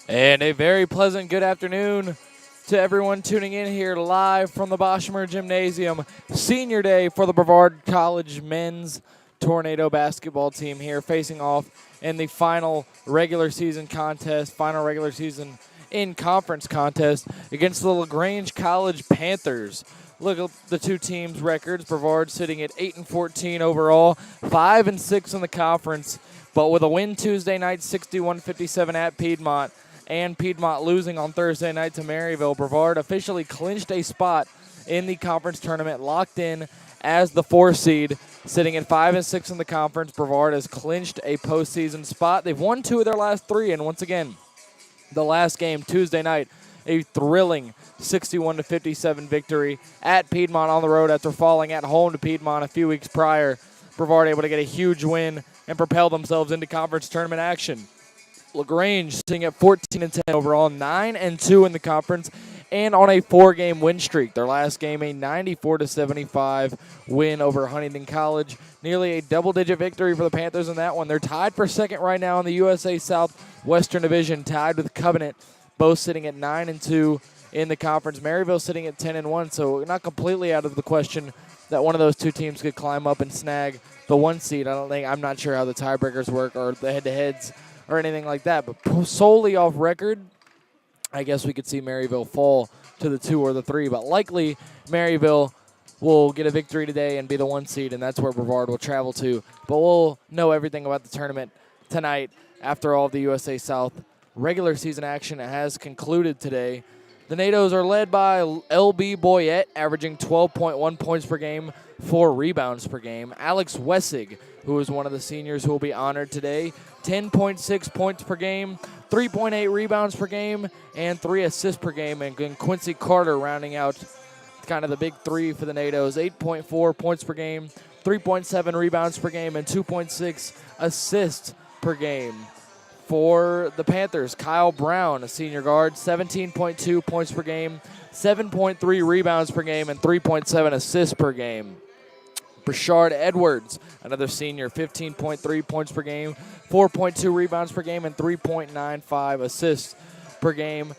And a very pleasant good afternoon to everyone tuning in here live from the Boshemer Gymnasium. Senior day for the Brevard College men's Tornado basketball team here facing off in the final regular season contest, final regular season in conference contest against the LaGrange College Panthers. Look at the two teams' records. Brevard sitting at 8-14 overall, 5-6 in the conference, but with a win Tuesday night, 61-57 at Piedmont, and Piedmont losing on Thursday night to Maryville, Brevard officially clinched a spot in the conference tournament, locked in as the 4 seed, sitting at 5-6 in the conference. Brevard has clinched a postseason spot. They've won 2 of their last 3, and once again, the last game Tuesday night, a thrilling 61-57 victory at Piedmont on the road after falling at home to Piedmont a few weeks prior. Brevard able to get a huge win and propel themselves into conference tournament action. LaGrange sitting at 14-10 overall, 9-2 in the conference, and on a 4-game win streak. Their last game, a 94-75 win over Huntington College. Nearly a double-digit victory for the Panthers in that one. They're tied for second right now in the USA South Western Division, tied with Covenant, both sitting at 9-2 in the conference. Maryville sitting at 10-1, so not completely out of the question that one of those two teams could climb up and snag the 1 seed. I'm not sure how the tiebreakers work or the head-to-heads or anything like that, but solely off record, I guess we could see Maryville fall to the 2 or the 3, but likely Maryville will get a victory today and be the 1 seed, and that's where Brevard will travel to. But we'll know everything about the tournament tonight after all of the USA South regular season action has concluded today. The NATOs are led by L.B. Boyette, averaging 12.1 points per game, 4 rebounds per game. Alex Wessig, who is one of the seniors who will be honored today, 10.6 points per game, 3.8 rebounds per game, and 3 assists per game. And Quincy Carter rounding out kind of the big 3 for the NATOs, 8.4 points per game, 3.7 rebounds per game, and 2.6 assists per game. For the Panthers, Kyle Brown, a senior guard, 17.2 points per game, 7.3 rebounds per game, and 3.7 assists per game. Brashard Edwards, another senior, 15.3 points per game, 4.2 rebounds per game, and 3.95 assists per game.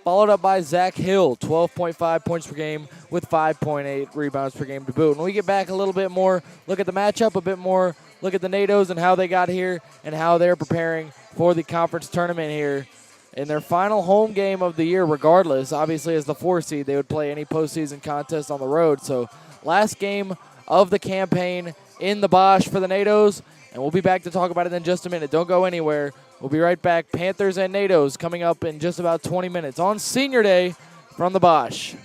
Followed up by Zach Hill, 12.5 points per game with 5.8 rebounds per game to boot. When we get back a little bit more, look at the matchup a bit more, look at the NATOs and how they got here and how they're preparing for the conference tournament here in their final home game of the year regardless. Obviously, as the 4 seed, they would play any postseason contest on the road. So last game of the campaign in the Bosch for the NATOs, and we'll be back to talk about it in just a minute. Don't go anywhere. We'll be right back. Panthers and NATOs coming up in just about 20 minutes on Senior Day from the Bosch.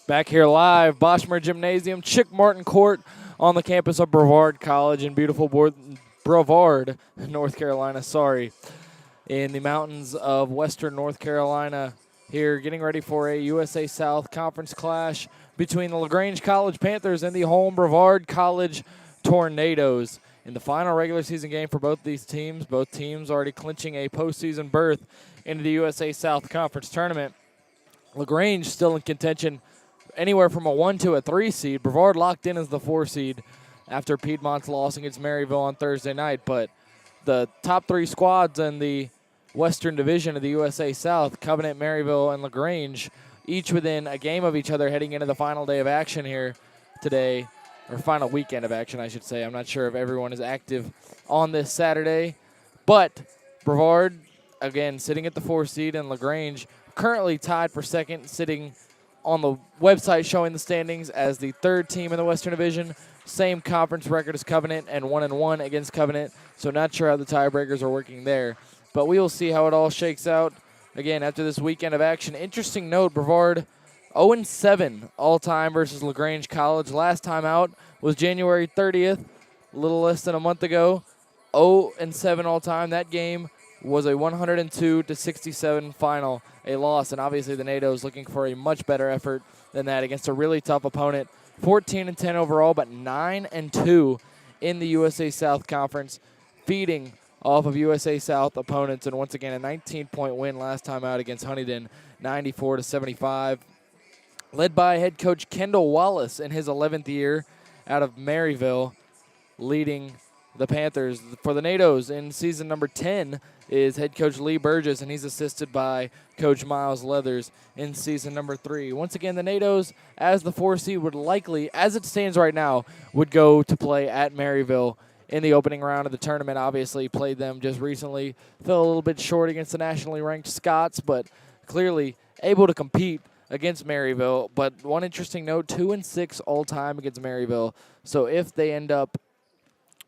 Back here live, Boschmer Gymnasium, Chick Martin Court on the campus of Brevard College in beautiful Brevard, North Carolina. In the mountains of western North Carolina. Here, getting ready for a USA South Conference clash between the LaGrange College Panthers and the home Brevard College Tornadoes. In the final regular season game for both these teams, both teams already clinching a postseason berth into the USA South Conference tournament. LaGrange still in contention anywhere from a 1 to a 3 seed. Brevard locked in as the 4 seed after Piedmont's loss against Maryville on Thursday night. But the top 3 squads in the Western Division of the USA South, Covenant, Maryville, and LaGrange, each within a game of each other heading into the final day of action here today, or final weekend of action, I should say. I'm not sure if everyone is active on this Saturday. But Brevard, again, sitting at the 4 seed, and LaGrange currently tied for second, sitting on the website showing the standings as the 3rd team in the Western Division. Same conference record as Covenant and 1-1 against Covenant, so not sure how the tiebreakers are working there. But we will see how it all shakes out. Again, after this weekend of action, interesting note, Brevard 0-7 all-time versus LaGrange College. Last time out was January 30th, a little less than a month ago. 0-7 all-time. That game was a 102-67 final, a loss, and obviously the NATO's looking for a much better effort than that against a really tough opponent. 14-10 overall, but 9-2 in the USA South Conference, feeding off of USA South opponents, and once again a 19-point win last time out against Huntingdon, 94-75. Led by head coach Kendall Wallace in his 11th year out of Maryville, leading the Panthers. For the NATO's in season number 10 is head coach Lee Burgess, and he's assisted by coach Miles Leathers in season number 3. Once again, the NATO's, as the 4 seed, would likely, as it stands right now, would go to play at Maryville in the opening round of the tournament. Obviously, played them just recently. Fell a little bit short against the nationally ranked Scots, but clearly able to compete against Maryville. But one interesting note, 2-6 all-time against Maryville. So if they end up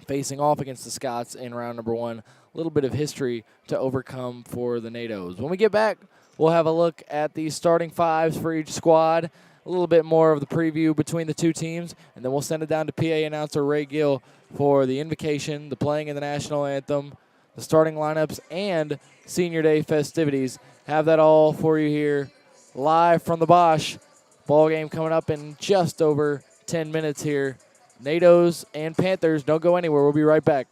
facing off against the Scots in round number 1, a little bit of history to overcome for the NATO's. When we get back, we'll have a look at the starting 5s for each squad, a little bit more of the preview between the two teams, and then we'll send it down to PA announcer Ray Gill for the invocation, the playing of the national anthem, the starting lineups, and senior day festivities. Have that all for you here live from the Bosch. Ball game coming up in just over 10 minutes here. NATO's and Panthers, don't go anywhere. We'll be right back.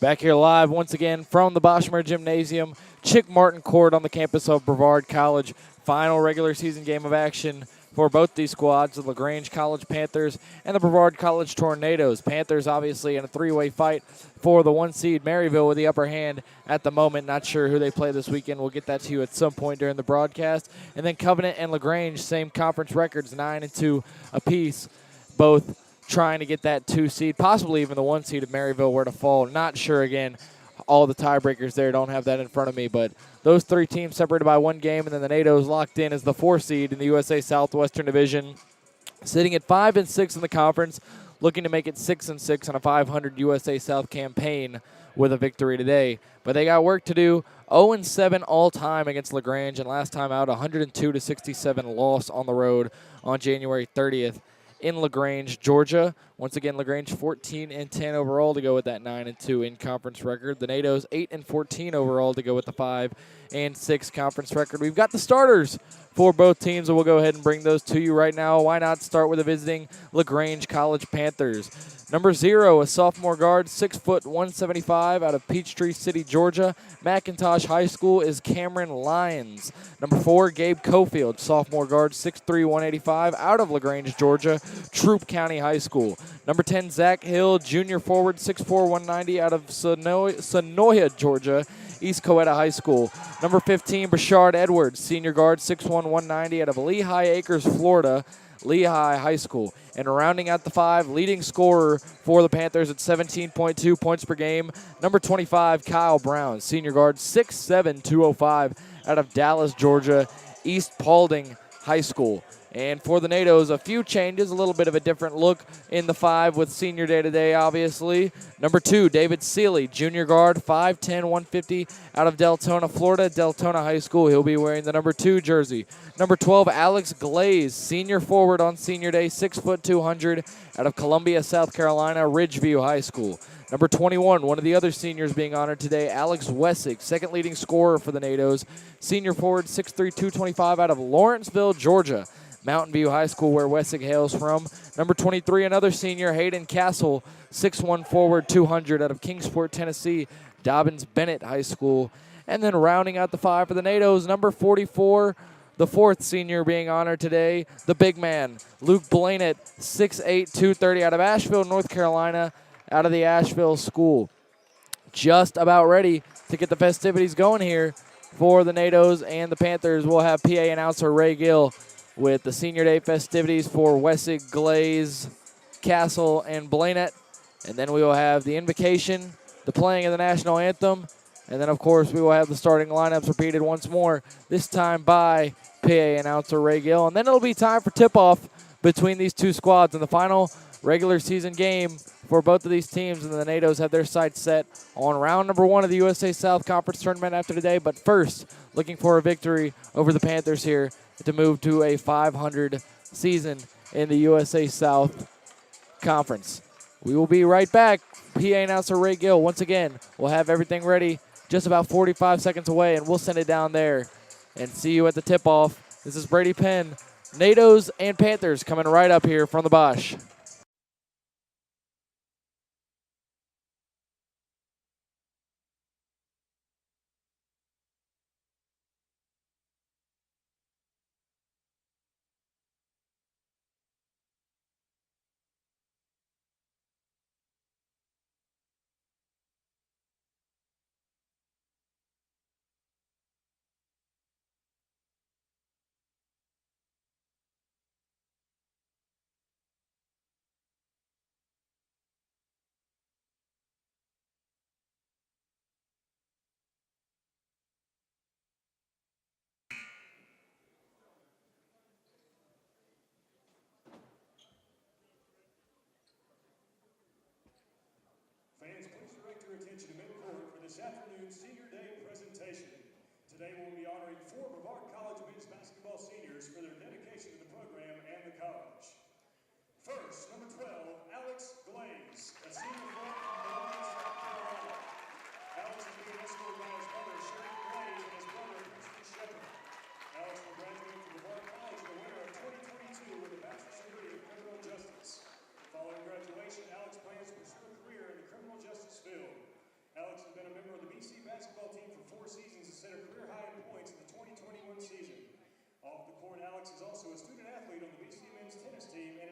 Back here live once again from the Boschmer Gymnasium, Chick Martin Court on the campus of Brevard College. Final regular season game of action for both these squads, the LaGrange College Panthers and the Brevard College Tornadoes. Panthers obviously in a three-way fight for the one seed. Maryville with the upper hand at the moment. Not sure who they play this weekend. We'll get that to you at some point during the broadcast. And then Covenant and LaGrange, same conference records, 9-2 apiece, both trying to get that 2 seed, possibly even the 1 seed if Maryville were to fall. Not sure again. All the tiebreakers there, don't have that in front of me, but those three teams separated by one game, and then the NATOs locked in as the 4 seed in the USA Southwestern Division, sitting at 5-6 in the conference, looking to make it 6-6 on a 500 USA South campaign with a victory today. But they got work to do. 0-7 all time against LaGrange, and last time out 102-67 loss on the road on January 30th. In LaGrange, Georgia. Once again, LaGrange 14-10 overall to go with that 9-2 in conference record. The NATOs 8-14 overall to go with the 5-6 conference record. We've got the starters for both teams, and we'll go ahead and bring those to you right now. Why not start with the visiting LaGrange College Panthers? Number 0, a sophomore guard, 6 foot 175 out of Peachtree City, Georgia. McIntosh High School is Cameron Lyons. Number 4, Gabe Cofield, sophomore guard, 6'3", 185 out of LaGrange, Georgia. Troup County High School. Number 10, Zach Hill, junior forward, 6'4", 190 out of Sonoya, Georgia. East Coweta High School. Number 15, Brashard Edwards, senior guard, 6'1", 190 out of Lehigh Acres, Florida. Lehigh High School. And rounding out the 5, leading scorer for the Panthers at 17.2 points per game, number 25, Kyle Brown, senior guard, 6'7", 205 out of Dallas, Georgia, East Paulding High School. And for the NATOs, a few changes, a little bit of a different look in the 5 with senior day today, obviously. Number 2, David Seeley, junior guard, 5'10", 150 out of Deltona, Florida, Deltona High School. He'll be wearing the number 2 jersey. Number 12, Alex Glaze, senior forward on senior day, 6 foot 200 out of Columbia, South Carolina, Ridgeview High School. Number 21, one of the other seniors being honored today, Alex Wessig, second leading scorer for the NATOs, senior forward, 6'3", 225 out of Lawrenceville, Georgia. Mountain View High School, where Wessig hails from. Number 23, another senior, Hayden Castle, 6'1", forward, 200 out of Kingsport, Tennessee, Dobbins Bennett High School. And then rounding out the 5 for the NATOs, number 44, the 4th senior being honored today, the big man, Luke Blanett, 6'8", 230 out of Asheville, North Carolina, out of the Asheville School. Just about ready to get the festivities going here for the NATOs and the Panthers. We'll have PA announcer Ray Gill with the Senior Day festivities for Wessig, Glaze, Castle, and Blanett. And then we will have the invocation, the playing of the national anthem, and then, of course, we will have the starting lineups repeated once more, this time by PA announcer Ray Gill. And then it'll be time for tip-off between these two squads in the final regular season game for both of these teams, and the NATOs have their sights set on round number 1 of the USA South Conference Tournament after today. But first, looking for a victory over the Panthers here to move to a 500 season in the USA South Conference. We will be right back. PA announcer Ray Gill, once again, will have everything ready just about 45 seconds away, and we'll send it down there and see you at the tip-off. This is Brady Penn. NATOs and Panthers coming right up here from the Bosch.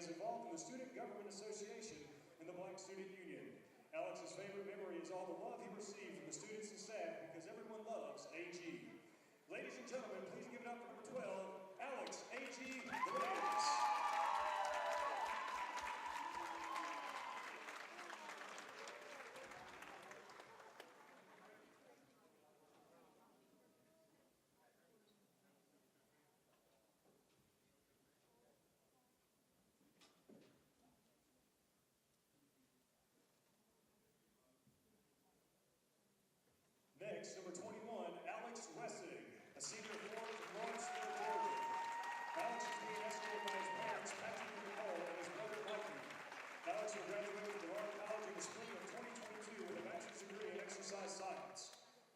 is involved in the Student Government Association and the Black Student Union. Alex's favorite memory is all the love he received from the students and staff because everyone loves AG. Ladies and gentlemen, please give it up for number 12, Alex A.G. LaGrange. Next, number 21, Alex Wessing, a senior forward from Lawrenceville, Georgia. Alex is being escorted by his parents, Patrick and Nicole, and his brother, Mikey. Alex will graduate from Brevard College in the spring of 2022 with a bachelor's degree in exercise science.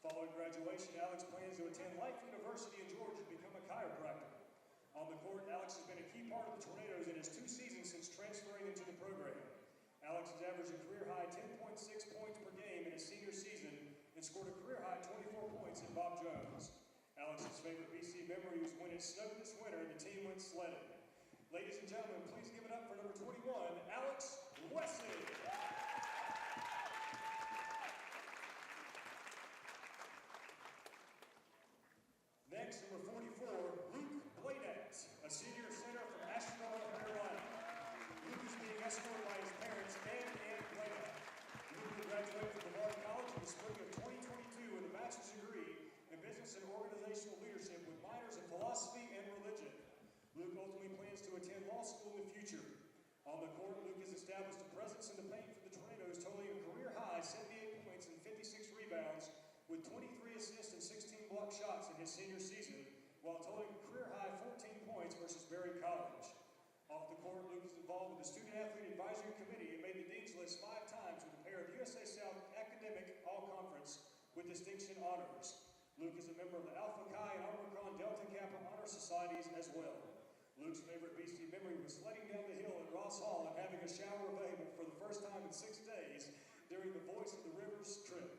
Following graduation, Alex plans to attend Life University in Georgia to become a chiropractor. On the court, Alex has been a key part of the Tornadoes in his 2 seasons since transferring into the program. Alex has averaged a career-high 10.6 points per game in his senior season and scored a career-high 24 points in Bob Jones. Alex's favorite BC memory was when it snowed this winter and the team went sledding. Ladies and gentlemen, please give it up for number 21, Alex Wessing. Next, number 44, Luke Blanett, a senior center from Asheville, North Carolina. Luke is being escorted by his parents, Ann Blanett. Luke will graduate from Brevard College in the spring of 2022 with a bachelor's degree in business and organizational leadership with minors in philosophy and religion. Luke ultimately plans to attend law school in the future. On the court, Luke has established a presence in the paint for the Tornadoes, totaling a career-high 78 points and 56 rebounds with 23 assists and 16 block shots in his senior season, while totaling a career-high 14 points versus Berry College. Off the court, Luke is involved with the Student Athlete Advisory Committee and made the Dean's List 5 times with a pair of USA South Academic All-Conference with distinction honors. Luke is a member of the Alpha Chi and Omicron Delta Kappa Honor Societies as well. Luke's favorite BC memory was sledding down the hill at Ross Hall and having a shower available for the first time in 6 days during the Voice of the Rivers trip.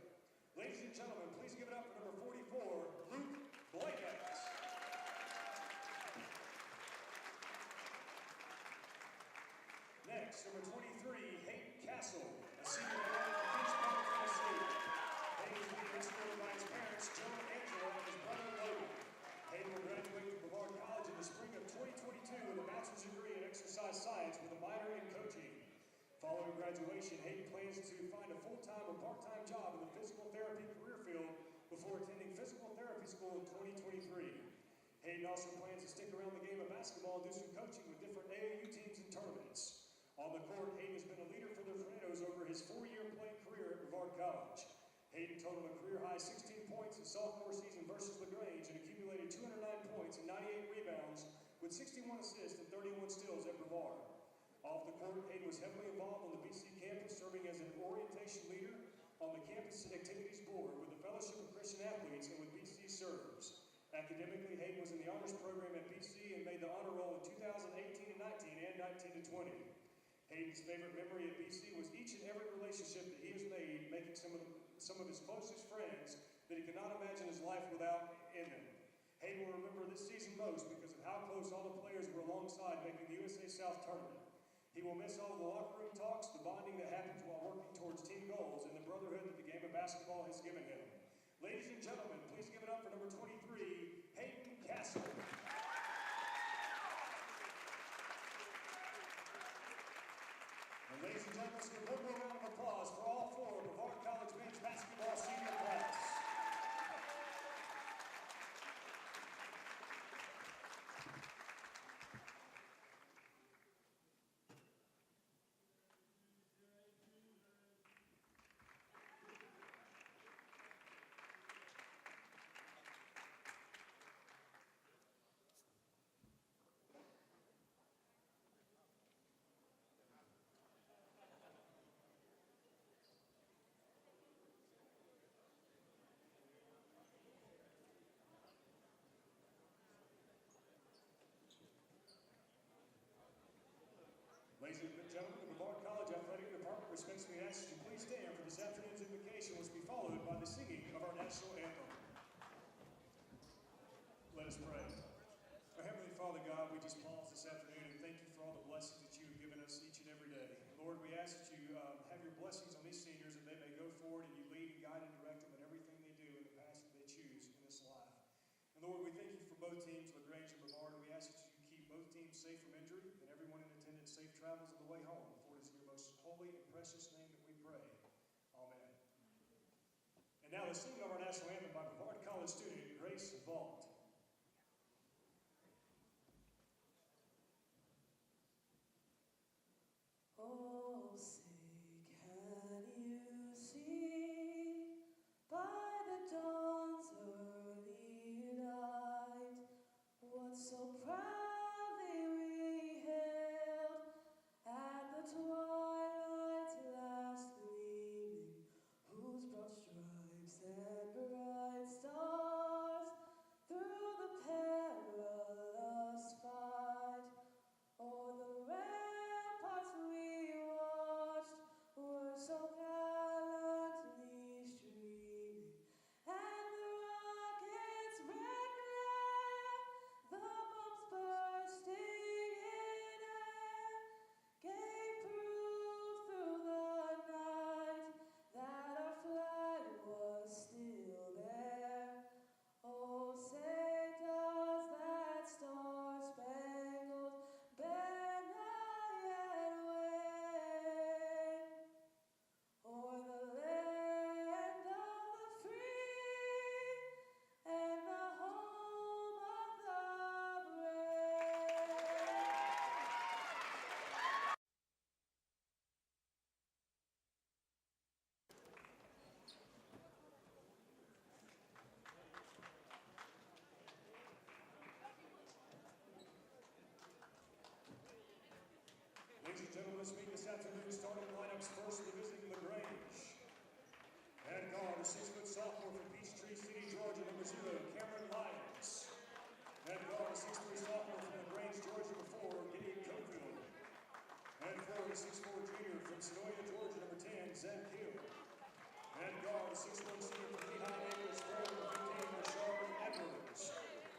Ladies and gentlemen, please give it up for number 44, Luke Blanett. Next, number 23, Hayden Castle, a senior from Pittsburgh, Tennessee. Hayden is being escorted by his parents, Joe and Angela, and his brother, Logan. Hayden will graduate from Brevard College in the spring of 2022 with a bachelor's degree in exercise science with a minor in coaching. Following graduation, Hayden plans to find a full-time or part-time job in the physical therapy career field before attending physical therapy school in 2023. Hayden also plans to stick around the game of basketball and do some coaching with different AAU teams and tournaments. On the court, Hayden has been a leader for the Tornadoes over his 4-year playing career at Brevard College. Hayden totaled a career-high 16 points in sophomore season versus LaGrange and accumulated 209 points and 98 rebounds with 61 assists and 31 steals at Brevard. Off the court, Hayden was heavily involved on the BC campus, serving as an orientation leader on the campus activities board with the Fellowship of Christian Athletes and with BC Serves. Academically, Hayden was in the honors program at BC and made the honor roll in 2018 and 19 and 19 to 20. Hayden's favorite memory at BC was each and every relationship that he has made, making some of his closest friends that he could not imagine his life without in them. Hayden will remember this season most because of how close all the players were alongside making the USA South tournament. He will miss all the locker room talks, the bonding that happens while working towards team goals, and the brotherhood that the game of basketball has given him. Ladies and gentlemen, please give it up for number 23, Hayden Castle. And ladies and gentlemen, let's give one more round of applause for all 4 of Brevard College men's basketball senior class. Ladies and gentlemen, the Brevard College Athletic Department respectfully asks you please stand for this afternoon's invocation, which will be followed by the singing of our national anthem. Let us pray. Our Heavenly Father God, we just pause this afternoon and thank you for all the blessings that you have given Lord, we thank you for both teams, LaGrange and Brevard, and we ask that you keep both teams safe from injury and everyone in attendance safe travels on the way home. For it is in your most holy and precious name that we pray. Amen. And now the singing of our national anthem by Brevard College student Grace Vault. Oh, say, can you see by the dawn's early light what so proudly we hailed at the twilight's last gleaming, whose broad stripes and bright stars through the perilous fight o'er the ramparts we watched were so gallantly streaming, and the rocket's red glare, the bombs bursting in air, gave proof through the night that our flag was still there. Oh, say does that star-spangled banner yet wave o'er the land of the free and the home of the brave? Ladies and gentlemen, let's meet this afternoon's starting lineups. First, we're visiting LaGrange. At guard, a 6-foot sophomore from Peachtree City, Georgia, number 0, Cameron Lyons. At guard, a 6'3" sophomore from LaGrange, Georgia, number 4, Gideon Cofield. At forward, a 6'4" junior from Senoia, Georgia, number 10, Zach Hill. At guard, a 6'1" senior from Lehigh Acres, forward, number 15, Rashard Edwards.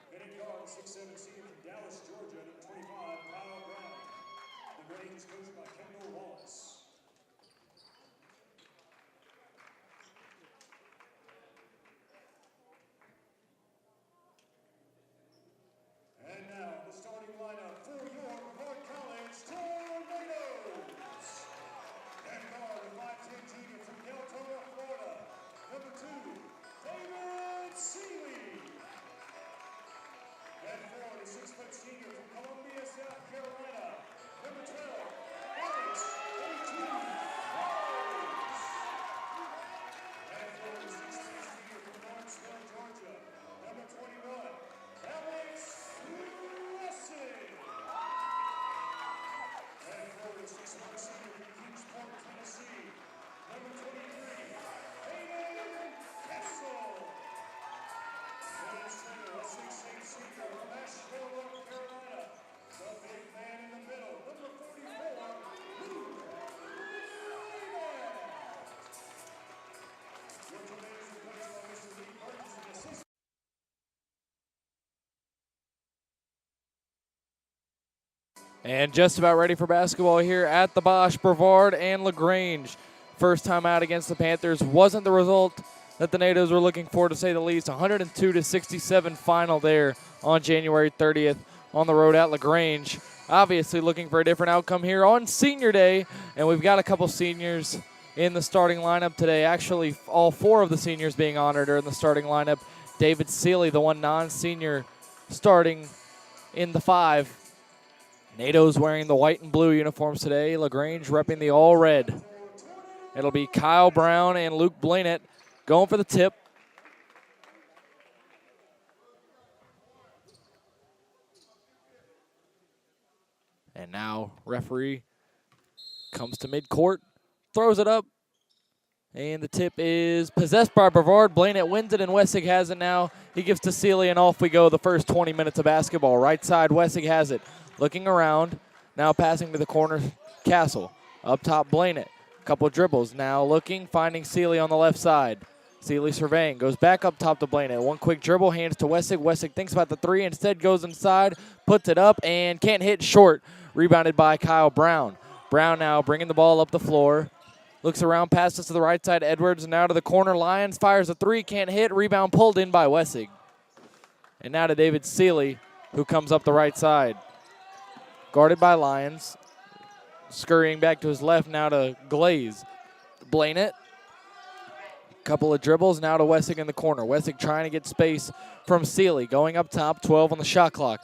And at guard, a 6'7" senior from Dallas, Georgia, number 25, Kyle Brown. LaGrange is coached by Kendall Wallace. And now the starting lineup for your Brevard College Tornadoes. At guard, a 5'10" junior from Deltona, Florida, number 2, David Seeley. At forward, a 6-foot senior from Columbia, South Carolina, number 12, Alex A.T. Rose. And forward, a 6'3" senior from Lawrenceville, Georgia, number 21, Alex Lessig. And forward, a 6'1" senior from Kingsport, Tennessee, number 23, Hayden Kessel. And in center, a 6'8" senior from Asheville, North Carolina, the big man in the middle, number 44, Luke Leonard. Your Tornadoes are coached by Mr. Lee Burgess and assistant. And just about ready for basketball here at the Bosch, Brevard and LaGrange. First time out against the Panthers wasn't the result that the Nados were looking for, to say the least. 102-67 final there on January 30th on the road at LaGrange. Obviously looking for a different outcome here on Senior Day, and we've got a couple seniors in the starting lineup today. Actually, all 4 of the seniors being honored are in the starting lineup. David Seeley, the one non-senior, starting in the 5. Nados wearing the white and blue uniforms today. LaGrange repping the all red. It'll be Kyle Brown and Luke Blanett going for the tip. And now referee comes to midcourt, throws it up, and the tip is possessed by Brevard. Blanett wins it, and Wessig has it now. He gives to Seeley, and off we go. The first 20 minutes of basketball. Right side, Wessig has it. Looking around, now passing to the corner, Castle. Up top, Blanett. Couple dribbles, now looking, finding Seeley on the left side. Seeley surveying, goes back up top to Blanett. One quick dribble, hands to Wessig. Wessig thinks about the 3, instead goes inside, puts it up, and can't hit, short. Rebounded by Kyle Brown. Brown now bringing the ball up the floor. Looks around, passes to the right side, Edwards, now to the corner. Lyons fires a 3, can't hit. Rebound pulled in by Wessig. And now to David Seeley, who comes up the right side. Guarded by Lyons. Scurrying back to his left now to Glaze. Blainett. Couple of dribbles now to Wessig in the corner. Wessig trying to get space from Seeley. Going up top, 12 on the shot clock.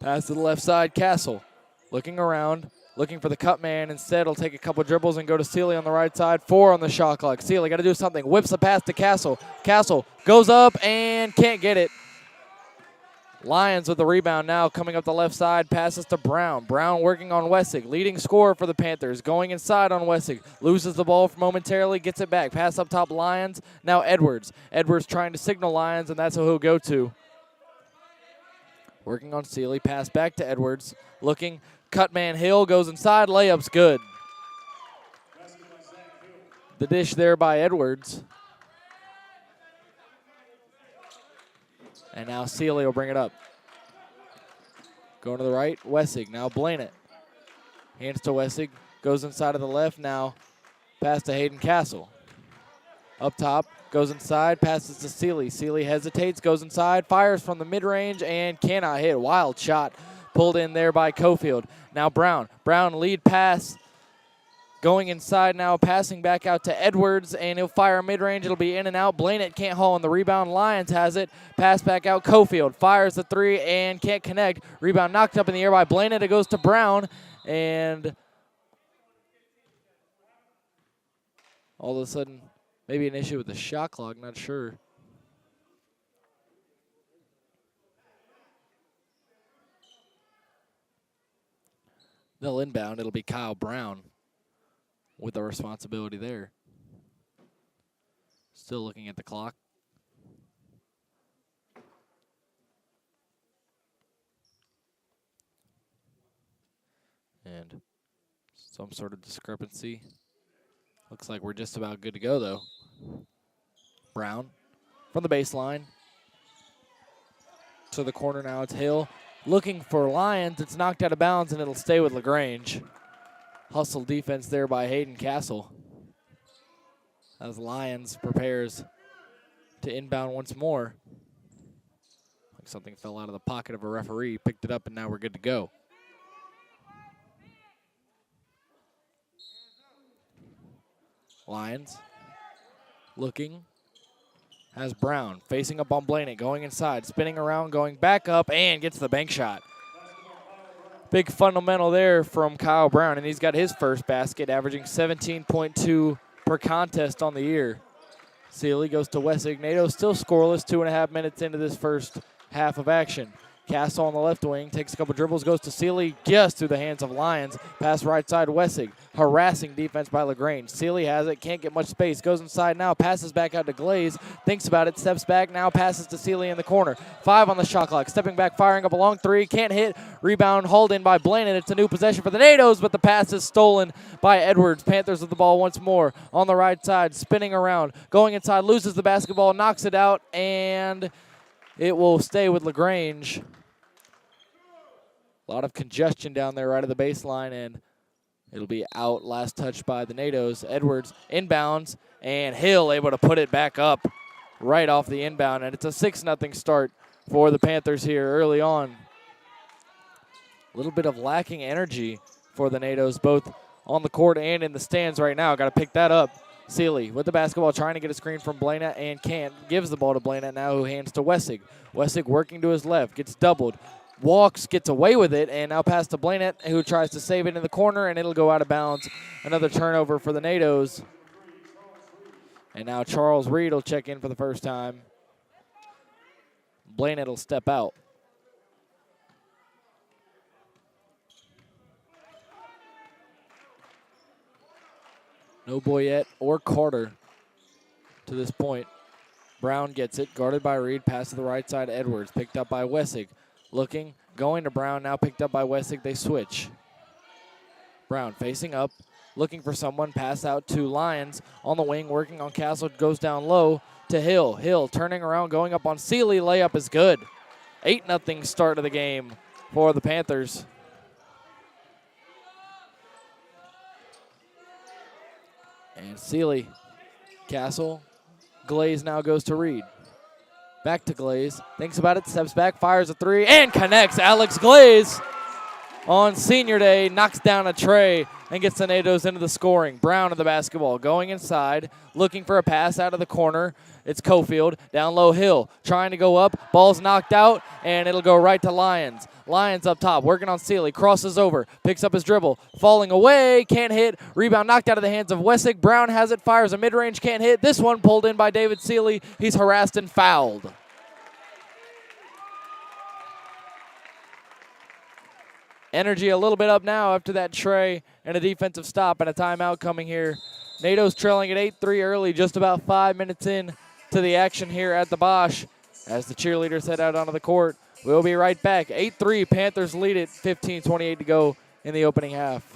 Pass to the left side, Castle. Looking around, looking for the cut man. Instead, he'll take a couple dribbles and go to Seeley on the right side. 4 on the shot clock. Seeley got to do something. Whips the pass to Castle. Castle goes up and can't get it. Lyons with the rebound now, coming up the left side, passes to Brown. Brown working on Wessig, leading scorer for the Panthers, going inside on Wessig, loses the ball momentarily, gets it back. Pass up top, Lyons, now Edwards. Edwards trying to signal Lyons, and that's who he'll go to. Working on Seeley, pass back to Edwards, looking, cut man Hill, goes inside, layup's good. The dish there by Edwards. And now Seeley will bring it up. Going to the right, Wessig. Now Blainett. Hands to Wessig. Goes inside of the left now. Pass to Hayden Castle. Up top, goes inside, passes to Seeley. Seeley hesitates, goes inside, fires from the mid-range, and cannot hit. Wild shot pulled in there by Cofield. Now Brown. Brown lead pass. Going inside now, passing back out to Edwards, and he'll fire mid-range. It'll be in and out. Blainett can't haul on the rebound. Lyons has it. Pass back out. Cofield fires the three and can't connect. Rebound knocked up in the air by Blainett. It goes to Brown, and all of a sudden, maybe an issue with the shot clock. Not sure. They'll inbound. It'll be Kyle Brown with the responsibility there. Still looking at the clock. And some sort of discrepancy. Looks like we're just about good to go, though. Brown from the baseline. To the corner now, it's Hill. Looking for Lyons. It's knocked out of bounds, and it'll stay with LaGrange. Hustle defense there by Hayden Castle as Lyons prepares to inbound once more. Like something fell out of the pocket of a referee, picked it up, and now we're good to go. Lyons looking, has Brown facing up on Blainett, going inside, spinning around, going back up, and gets the bank shot. Big fundamental there from Kyle Brown, and he's got his first basket, averaging 17.2 per contest on the year. Seeley goes to Wessig. NATO still scoreless, 2.5 minutes into this first half of action. Castle on the left wing, takes a couple dribbles, goes to Seeley, just through the hands of Lyons. Pass right side, Wessig. Harassing defense by LaGrange. Seeley has it, can't get much space. Goes inside now, passes back out to Glaze. Thinks about it, steps back, now passes to Seeley in the corner. 5 on the shot clock, stepping back, firing up a long three. Can't hit, rebound hauled in by Blainett. It's a new possession for the NATOs, but the pass is stolen by Edwards. Panthers with the ball once more on the right side, spinning around. Going inside, loses the basketball, knocks it out, and it will stay with LaGrange. A lot of congestion down there right at the baseline, and it'll be out. Last touch by the NATOs. Edwards inbounds, and Hill able to put it back up right off the inbound, and it's a 6-0 start for the Panthers here early on. A little bit of lacking energy for the NATOs, both on the court and in the stands right now. Got to pick that up. Seeley with the basketball, trying to get a screen from Blainett and can't. Gives the ball to Blainett now, who hands to Wessig. Wessig working to his left, gets doubled. Walks, gets away with it, and now pass to Blainett, who tries to save it in the corner, and it'll go out of bounds. Another turnover for the NATOs. And now Charles Reed will check in for the first time. Blainett will step out. No Boyette or Carter to this point. Brown gets it, guarded by Reed, pass to the right side, Edwards, picked up by Wessig. Looking, going to Brown, now picked up by Wessig. They switch. Brown facing up, looking for someone. Pass out to Lyons on the wing, working on Castle. Goes down low to Hill. Hill turning around, going up on Seeley. Layup is good. 8-0 start of the game for the Panthers. And Seeley, Castle, Glaze now goes to Reed. Back to Glaze. Thinks about it, steps back, fires a three, and connects. Alex Glaze on senior day knocks down a tray and gets the NATOs into the scoring. Brown of the basketball going inside, looking for a pass out of the corner. It's Cofield, down low Hill, trying to go up. Ball's knocked out, and it'll go right to Lyons. Lyons up top, working on Sealy, crosses over, picks up his dribble, falling away, can't hit. Rebound knocked out of the hands of Wessig. Brown has it, fires a mid-range, can't hit. This one pulled in by David Sealy. He's harassed and fouled. Energy a little bit up now after that tray and a defensive stop and a timeout coming here. NATO's trailing at 8-3 early, just about 5 minutes in to the action here at the Bosch as the cheerleaders head out onto the court. We'll be right back. 8-3, Panthers lead it, 15:28 to go in the opening half.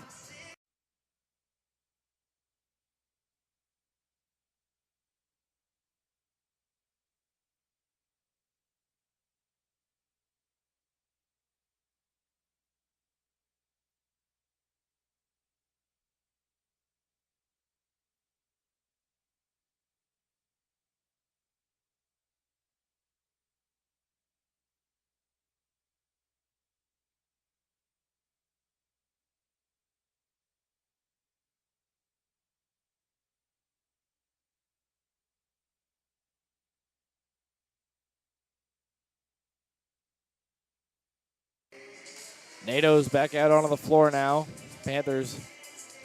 NATO's back out onto the floor now. Panthers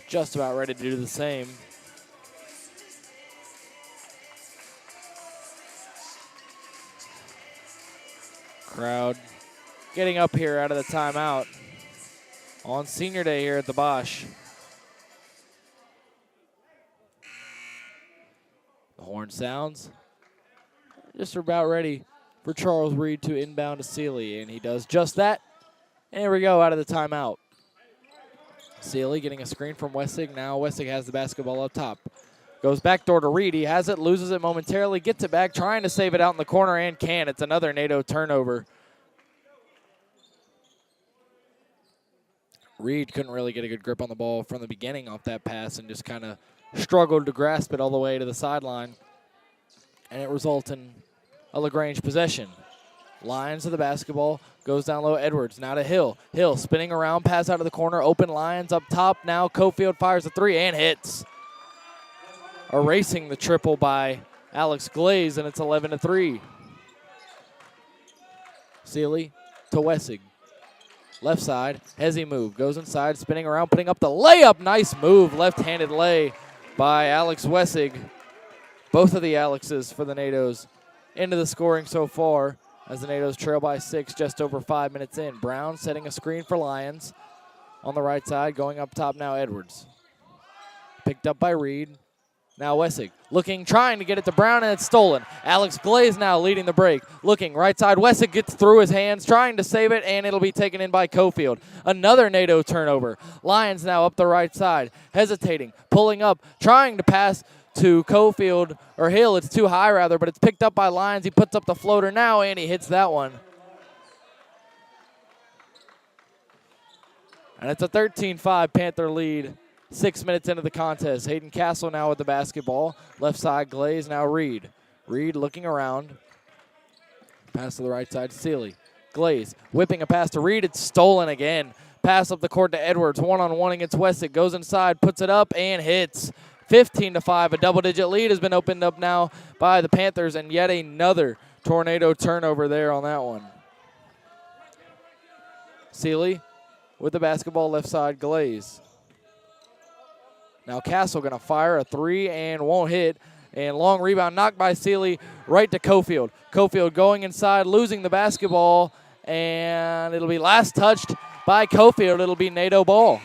just about ready to do the same. Crowd getting up here out of the timeout on senior day here at the Bosch. The horn sounds. Just about ready for Charles Reed to inbound to Sealy, and he does just that. And here we go out of the timeout. Sealy getting a screen from Wessig. Now Wessig has the basketball up top. Goes backdoor to Reed. He has it, loses it momentarily, gets it back, trying to save it out in the corner and can. It's another NATO turnover. Reed couldn't really get a good grip on the ball from the beginning off that pass and just kind of struggled to grasp it all the way to the sideline. And it results in a LaGrange possession. Lyons to the basketball, goes down low, Edwards, now to Hill. Hill spinning around, pass out of the corner, open Lyons up top. Now Cofield fires a three and hits. Erasing the triple by Alex Glaze, and it's 11-3. Sealy to Wessig. Left side, Hezzy move, goes inside, spinning around, putting up the layup. Nice move, left-handed lay by Alex Wessig. Both of the Alexes for the NATOs into the scoring so far, as the NATOs trail by 6 just over 5 minutes in. Brown setting a screen for Lyons on the right side. Going up top now, Edwards. Picked up by Reed. Now Wessig looking, trying to get it to Brown, and it's stolen. Alex Glaze now leading the break. Looking right side. Wessig gets through his hands, trying to save it, and it'll be taken in by Cofield. Another NATO turnover. Lyons now up the right side. Hesitating, pulling up, trying to pass to Cofield, or Hill. It's too high rather, but it's picked up by Lyons. He puts up the floater now, and he hits that one. And it's a 13-5 Panther lead, 6 minutes into the contest. Hayden Castle now with the basketball. Left side, Glaze, now Reed. Reed looking around. Pass to the right side, Sealy. Glaze whipping a pass to Reed. It's stolen again. Pass up the court to Edwards. One-on-one against Wessig. Goes inside, puts it up, and hits. 15-5, a double-digit lead has been opened up now by the Panthers, and yet another tornado turnover there on that one. Sealy with the basketball, left side, Glaze. Now Castle going to fire a three and won't hit, and long rebound knocked by Sealy right to Cofield. Cofield going inside, losing the basketball, and it'll be last touched by Cofield. It'll be NATO ball.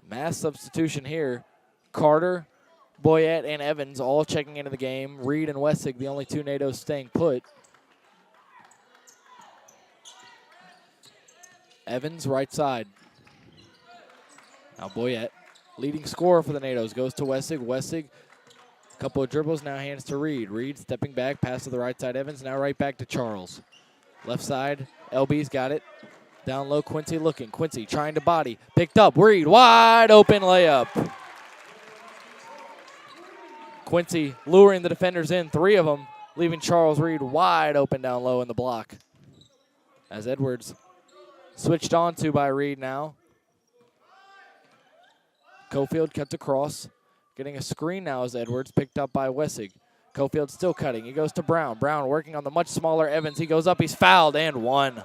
Mass substitution here. Carter, Boyette, and Evans all checking into the game. Reed and Wessig, the only two NATOs staying put. Evans, right side. Now Boyette, leading scorer for the NATOs, goes to Wessig. Wessig, a couple of dribbles, now hands to Reed. Reed stepping back, pass to the right side. Evans, now right back to Charles. Left side, LB's got it. Down low, Quincy looking. Quincy trying to body. Picked up. Reed, wide open layup. Quincy luring the defenders in, 3 of them, leaving Charles Reed wide open down low in the block. As Edwards switched on to by Reed now. Cofield cuts across. Getting a screen now as Edwards, picked up by Wessig. Cofield still cutting. He goes to Brown. Brown working on the much smaller Evans. He goes up. He's fouled and 1.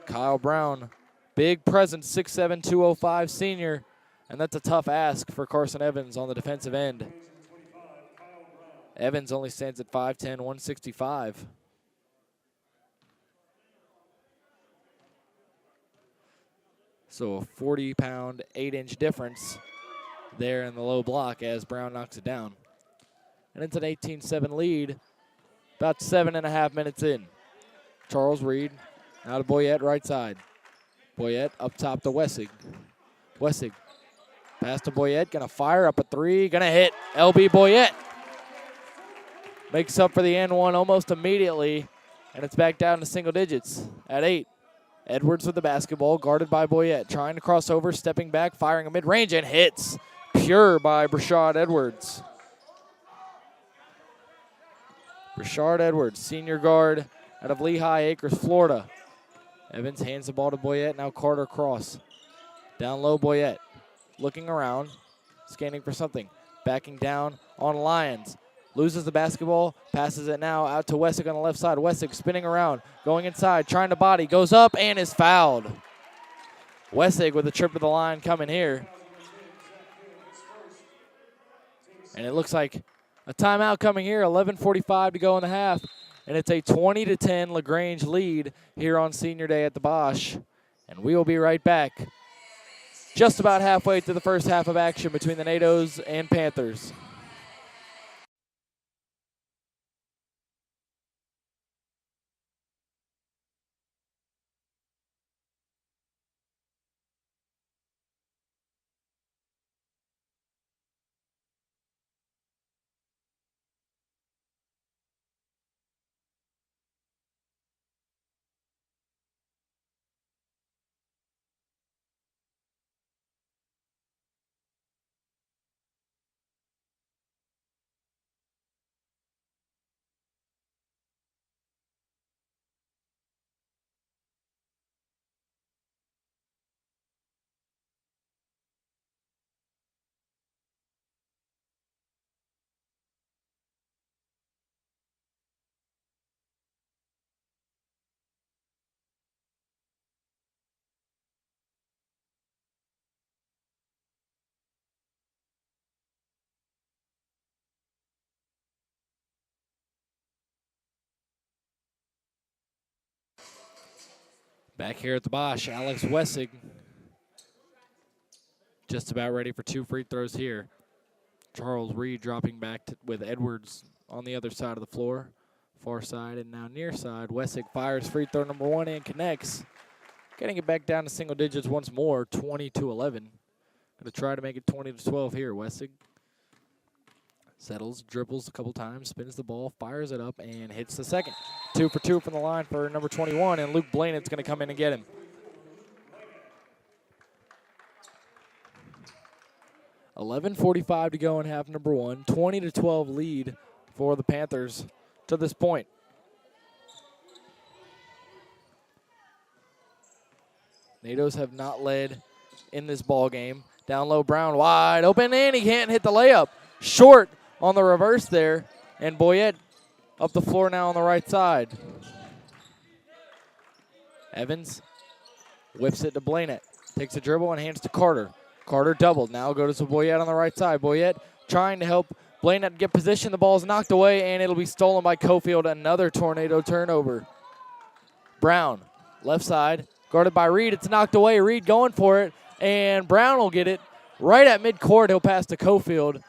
Kyle Brown, big presence, 6'7", 205 senior. And that's a tough ask for Carson Evans on the defensive end. Evans only stands at 5'10", 165. So a 40-pound, 8-inch difference there in the low block as Brown knocks it down. And it's an 18-7 lead, about 7.5 minutes in. Charles Reed out of Boyette, right side. Boyette up top to Wessig. Wessig, pass to Boyette, gonna fire up a 3, gonna hit. LB Boyette makes up for the N1 almost immediately, and it's back down to single digits at 8. Edwards with the basketball, guarded by Boyette, trying to cross over, stepping back, firing a mid-range, and hits. Pure by Brashard Edwards. Brashard Edwards, senior guard out of Lehigh Acres, Florida. Evans hands the ball to Boyette, now Carter cross. Down low, Boyette, looking around, scanning for something. Backing down on Lyons. Loses the basketball, passes it now out to Wessig on the left side. Wessig spinning around, going inside, trying to body, goes up and is fouled. Wessig with a trip to the line coming here. And it looks like a timeout coming here, 11:45 to go in the half. And it's a 20-10 LaGrange lead here on Senior Day at the Bosch. And we will be right back. Just about halfway through the first half of action between the NATOs and Panthers. Back here at the Bosch, Alex Wessig just about ready for 2 free throws here. Charles Reed dropping back with Edwards on the other side of the floor. Far side and now near side. Wessig fires free throw number 1 and connects. Getting it back down to single digits once more, 20-11. Going to try to make it 20-12 here. Wessig settles, dribbles a couple times, spins the ball, fires it up, and hits the second. 2 for 2 from the line for number 21, and Luke Blanen's going to come in and get him. $11:45 to go in half number 1. 20-12 lead for the Panthers to this point. NATOs have not led in this ball game. Down low, Brown wide open, and he can't hit the layup. Short on the reverse there, and Boyette up the floor now on the right side. Evans whips it to Blanett. Takes a dribble and hands to Carter. Carter doubled. Now goes to Boyette on the right side. Boyette trying to help Blanett get position. The ball's knocked away, and it'll be stolen by Cofield. Another tornado turnover. Brown, left side, guarded by Reed. It's knocked away. Reed going for it, and Brown will get it. Right at midcourt, he'll pass to Cofield.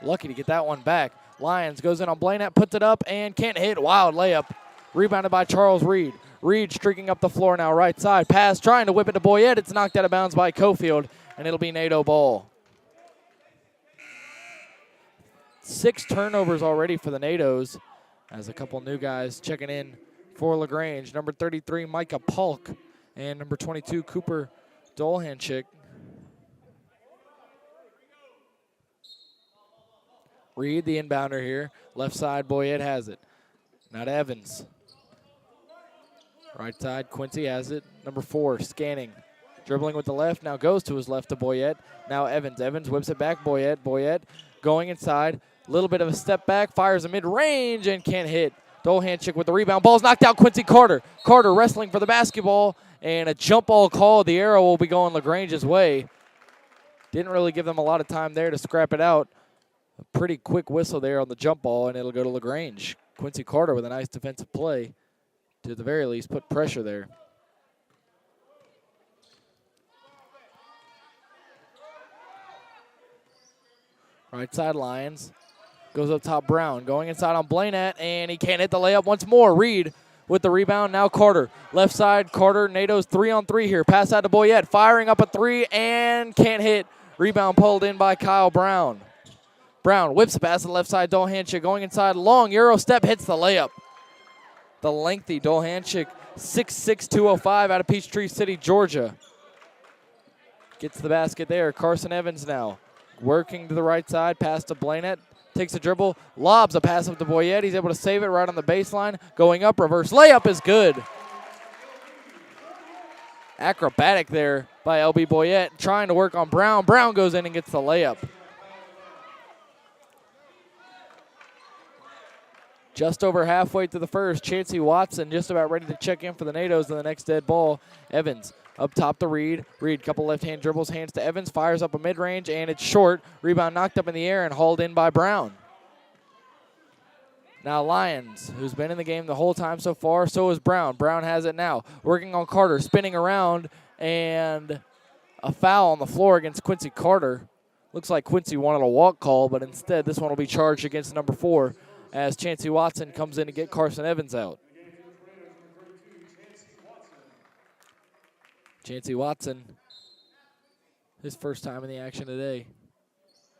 Lucky to get that one back. Lyons goes in on Blanett, puts it up, and can't hit. Wild layup. Rebounded by Charles Reed. Reed streaking up the floor now, right side. Pass, trying to whip it to Boyette. It's knocked out of bounds by Cofield, and it'll be NATO ball. 6 turnovers already for the NATOs. As a couple new guys checking in for LaGrange. Number 33, Micah Polk, and number 22, Cooper Dolhanchik. Reed, the inbounder here. Left side, Boyette has it. Now to Evans. Right side, Quincy has it. Number 4, scanning. Dribbling with the left, now goes to his left to Boyette. Now Evans. Evans whips it back, Boyette. Boyette going inside. Little bit of a step back, fires a mid-range and can't hit. Dolhanchik with the rebound. Ball's knocked out, Quincy Carter. Carter wrestling for the basketball, and a jump ball call. The arrow will be going LaGrange's way. Didn't really give them a lot of time there to scrap it out. A pretty quick whistle there on the jump ball, and it'll go to LaGrange. Quincy Carter with a nice defensive play to, at the very least, put pressure there. Right side, Lions. Goes up top, Brown. Going inside on Blanett, and he can't hit the layup once more. Reed with the rebound. Now Carter. Left side, Carter. NATO's 3-on-3 here. Pass out to Boyette. Firing up a 3 and can't hit. Rebound pulled in by Kyle Brown. Brown whips the pass to the left side. Dolhanchik going inside. Long Euro step, hits the layup. The lengthy Dolhanchik, 6'6", 205 out of Peachtree City, Georgia. Gets the basket there. Carson Evans now. Working to the right side, pass to Blanett, takes a dribble, lobs a pass up to Boyette. He's able to save it right on the baseline. Going up, reverse layup is good. Acrobatic there by LB Boyette, trying to work on Brown. Brown goes in and gets the layup. Just over halfway through the first, Chancey Watson just about ready to check in for the NATOs in the next dead ball. Evans up top to Reed. Reed, couple left-hand dribbles, hands to Evans, fires up a mid-range, and it's short. Rebound knocked up in the air and hauled in by Brown. Now Lyons, who's been in the game the whole time so far, so is Brown. Brown has it now. Working on Carter, spinning around, and a foul on the floor against Quincy Carter. Looks like Quincy wanted a walk call, but instead this one will be charged against number 4 as Chancey Watson comes in to get Carson Evans out. Chancey Watson, his first time in the action today.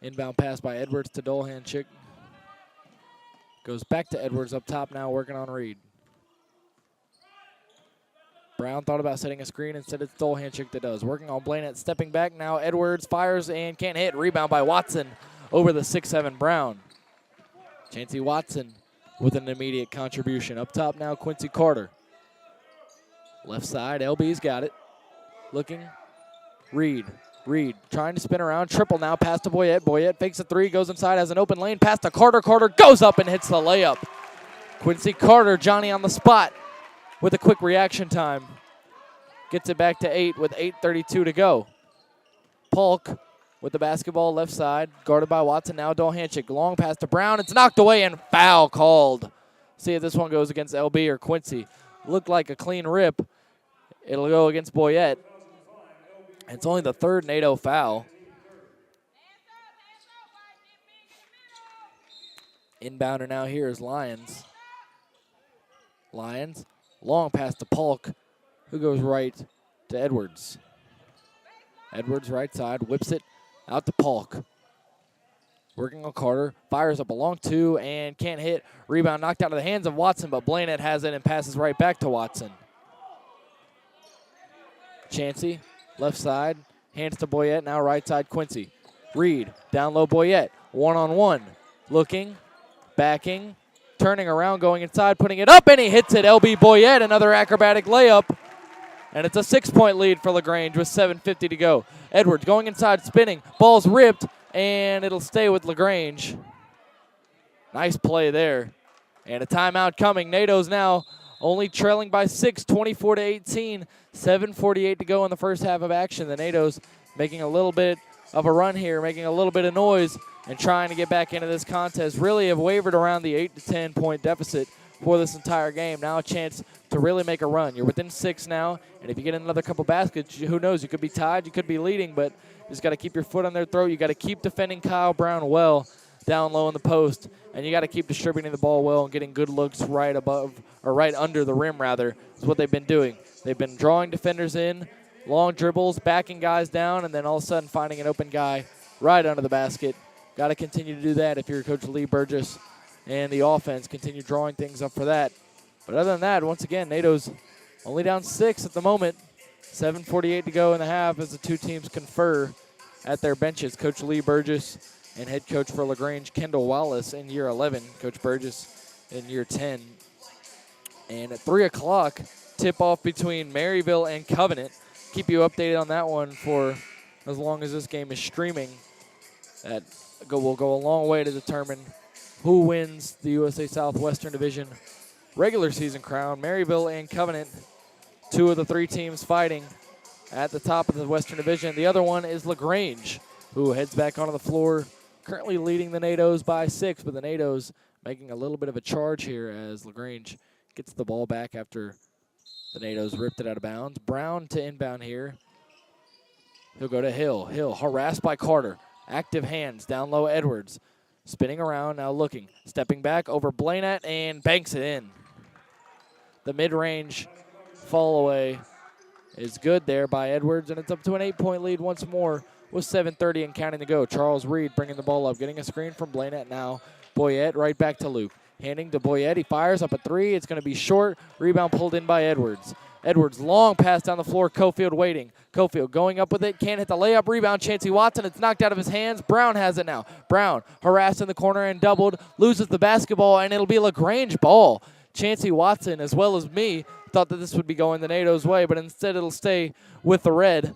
Inbound pass by Edwards to Dolhanchik. Goes back to Edwards up top now, working on Reed. Brown thought about setting a screen. Instead, it's Dolhanchik that does. Working on Blanett, stepping back now. Edwards fires and can't hit. Rebound by Watson over the 6'7" Brown. Chancey Watson with an immediate contribution. Up top now, Quincy Carter. Left side, LB's got it. Looking, Reed trying to spin around, triple now, pass to Boyette. Boyette fakes a 3, goes inside, has an open lane, pass to Carter. Carter goes up and hits the layup. Quincy Carter, Johnny on the spot with a quick reaction time. Gets it back to 8 with 8:32 to go. Polk with the basketball left side, guarded by Watson. Now Dolhanchik, long pass to Brown. It's knocked away and foul called. See if this one goes against LB or Quincy. Looked like a clean rip. It'll go against Boyette. It's only the 3rd NATO foul. Inbounder now here is Lyons. Lyons, long pass to Polk, who goes right to Edwards. Edwards right side, whips it out to Polk. Working on Carter, fires up a long 2 and can't hit. Rebound knocked out of the hands of Watson, but Blanett has it and passes right back to Watson. Chancey, left side, hands to Boyette, now right side Quincy. Reed, down low Boyette, one-on-one. Looking, backing, turning around, going inside, putting it up, and he hits it. LB Boyette, another acrobatic layup. And it's a 6-point lead for LaGrange with 7:50 to go. Edwards going inside, spinning, ball's ripped, and it'll stay with LaGrange. Nice play there. And a timeout coming. NATO's now only trailing by 6, 24-18. 7:48 to go in the first half of action. The NATO's making a little bit of a run here, making a little bit of noise, and trying to get back into this contest. Really have wavered around the 8 to 10 point deficit for this entire game. Now a chance to really make a run. You're within 6 now, and if you get another couple baskets, who knows? You could be tied, you could be leading, but you just got to keep your foot on their throat. You got to keep defending Kyle Brown well down low in the post, and you got to keep distributing the ball well and getting good looks right above, or right under the rim, rather, is what they've been doing. They've been drawing defenders in, long dribbles, backing guys down, and then all of a sudden finding an open guy right under the basket. Got to continue to do that if you're Coach Lee Burgess and the offense continue drawing things up for that. But other than that, once again, NATO's only down 6 at the moment. 7:48 to go in the half as the two teams confer at their benches. Coach Lee Burgess and head coach for LaGrange, Kendall Wallace, in year 11. Coach Burgess in year 10. And at 3 o'clock, tip-off between Maryville and Covenant. Keep you updated on that one for as long as this game is streaming. That will go a long way to determine who wins the USA Southwestern Division regular season crown. Maryville and Covenant, 2 of the 3 teams fighting at the top of the Western Division. The other one is LaGrange, who heads back onto the floor, currently leading the NATOs by 6, but the NATOs making a little bit of a charge here as LaGrange gets the ball back after the NATOs ripped it out of bounds. Brown to inbound here. He'll go to Hill. Hill harassed by Carter. Active hands down low. Edwards spinning around, now looking. Stepping back over Blainett and banks it in. The mid-range fall away is good there by Edwards, and it's up to an 8-point lead once more with 7:30 and counting to go. Charles Reed bringing the ball up, getting a screen from Blainett now. Boyette right back to Luke. Handing to Boyette. He fires up a 3. It's going to be short. Rebound pulled in by Edwards. Edwards, long pass down the floor. Cofield waiting. Cofield going up with it. Can't hit the layup. Rebound, Chancey Watson. It's knocked out of his hands. Brown has it now. Brown harassed in the corner and doubled. Loses the basketball, and it'll be LaGrange ball. Chancey Watson, as well as me, thought that this would be going the NATO's way, but instead it'll stay with the red.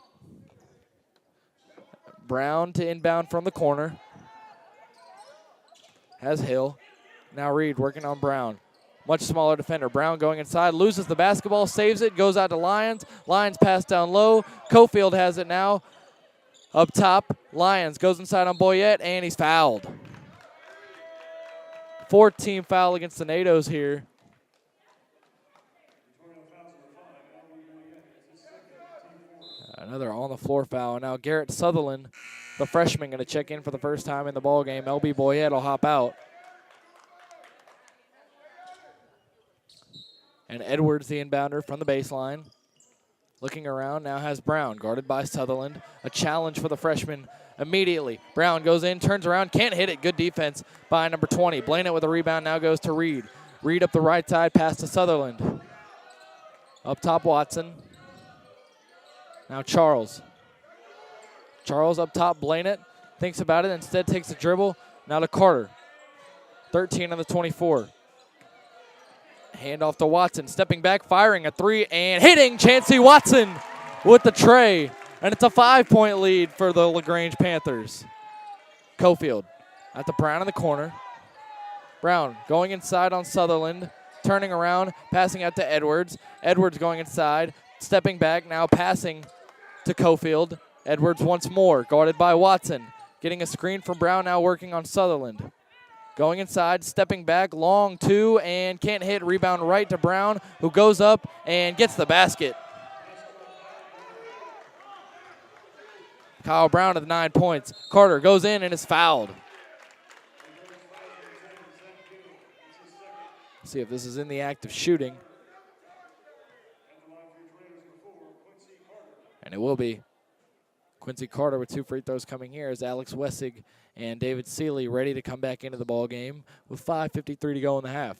Brown to inbound from the corner. Has Hill. Now Reed working on Brown. Much smaller defender. Brown going inside, loses the basketball, saves it, goes out to Lyons. Lyons pass down low. Cofield has it now. Up top, Lyons goes inside on Boyette, and he's fouled. 4th-team foul against the NATOs here. Another on-the-floor foul. Now Garrett Sutherland, the freshman, going to check in for the first time in the ballgame. LB Boyette will hop out. And Edwards, the inbounder from the baseline. Looking around, now has Brown, guarded by Sutherland. A challenge for the freshman immediately. Brown goes in, turns around, can't hit it. Good defense by number 20. Blainett with a rebound, now goes to Reed. Reed up the right side, pass to Sutherland. Up top, Watson. Now Charles. Charles up top, Blainett thinks about it, instead takes a dribble. Now to Carter. 13 on the 24. Hand off to Watson, stepping back, firing a 3, and hitting Chancey Watson with the tray. And it's a 5-point lead for the LaGrange Panthers. Cofield at the Brown in the corner. Brown going inside on Sutherland, turning around, passing out to Edwards. Edwards going inside, stepping back, now passing to Cofield. Edwards once more, guarded by Watson. Getting a screen from Brown, now working on Sutherland. Going inside, stepping back, long 2, and can't hit. Rebound right to Brown, who goes up and gets the basket. Kyle Brown with 9 points. Carter goes in and is fouled. See if this is in the act of shooting. And it will be. Quincy Carter with 2 free throws coming here as Alex Wessig and David Seeley ready to come back into the ball game with 5:53 to go in the half.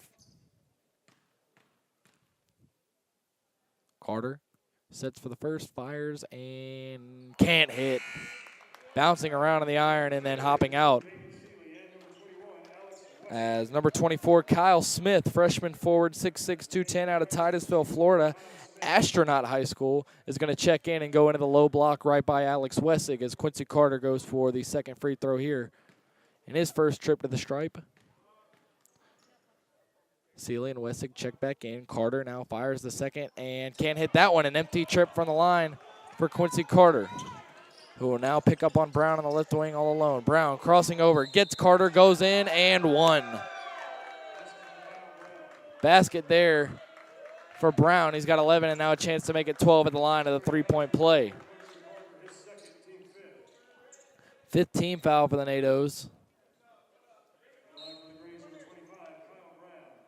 Carter sets for the first, fires, and can't hit. Bouncing around on the iron and then hopping out. As number 24, Kyle Smith, freshman forward, 6'6", 210 out of Titusville, Florida, Astronaut High School, is going to check in and go into the low block right by Alex Wessig as Quincy Carter goes for the second free throw here in his first trip to the stripe. Seeley and Wessig check back in. Carter now fires the second and can't hit that one. An empty trip from the line for Quincy Carter, who will now pick up on Brown on the left wing all alone. Brown crossing over, gets Carter, goes in, and 1. Basket there for Brown. He's got 11 and now a chance to make it 12 at the line of the 3-point play. 5th team foul for the NATOs.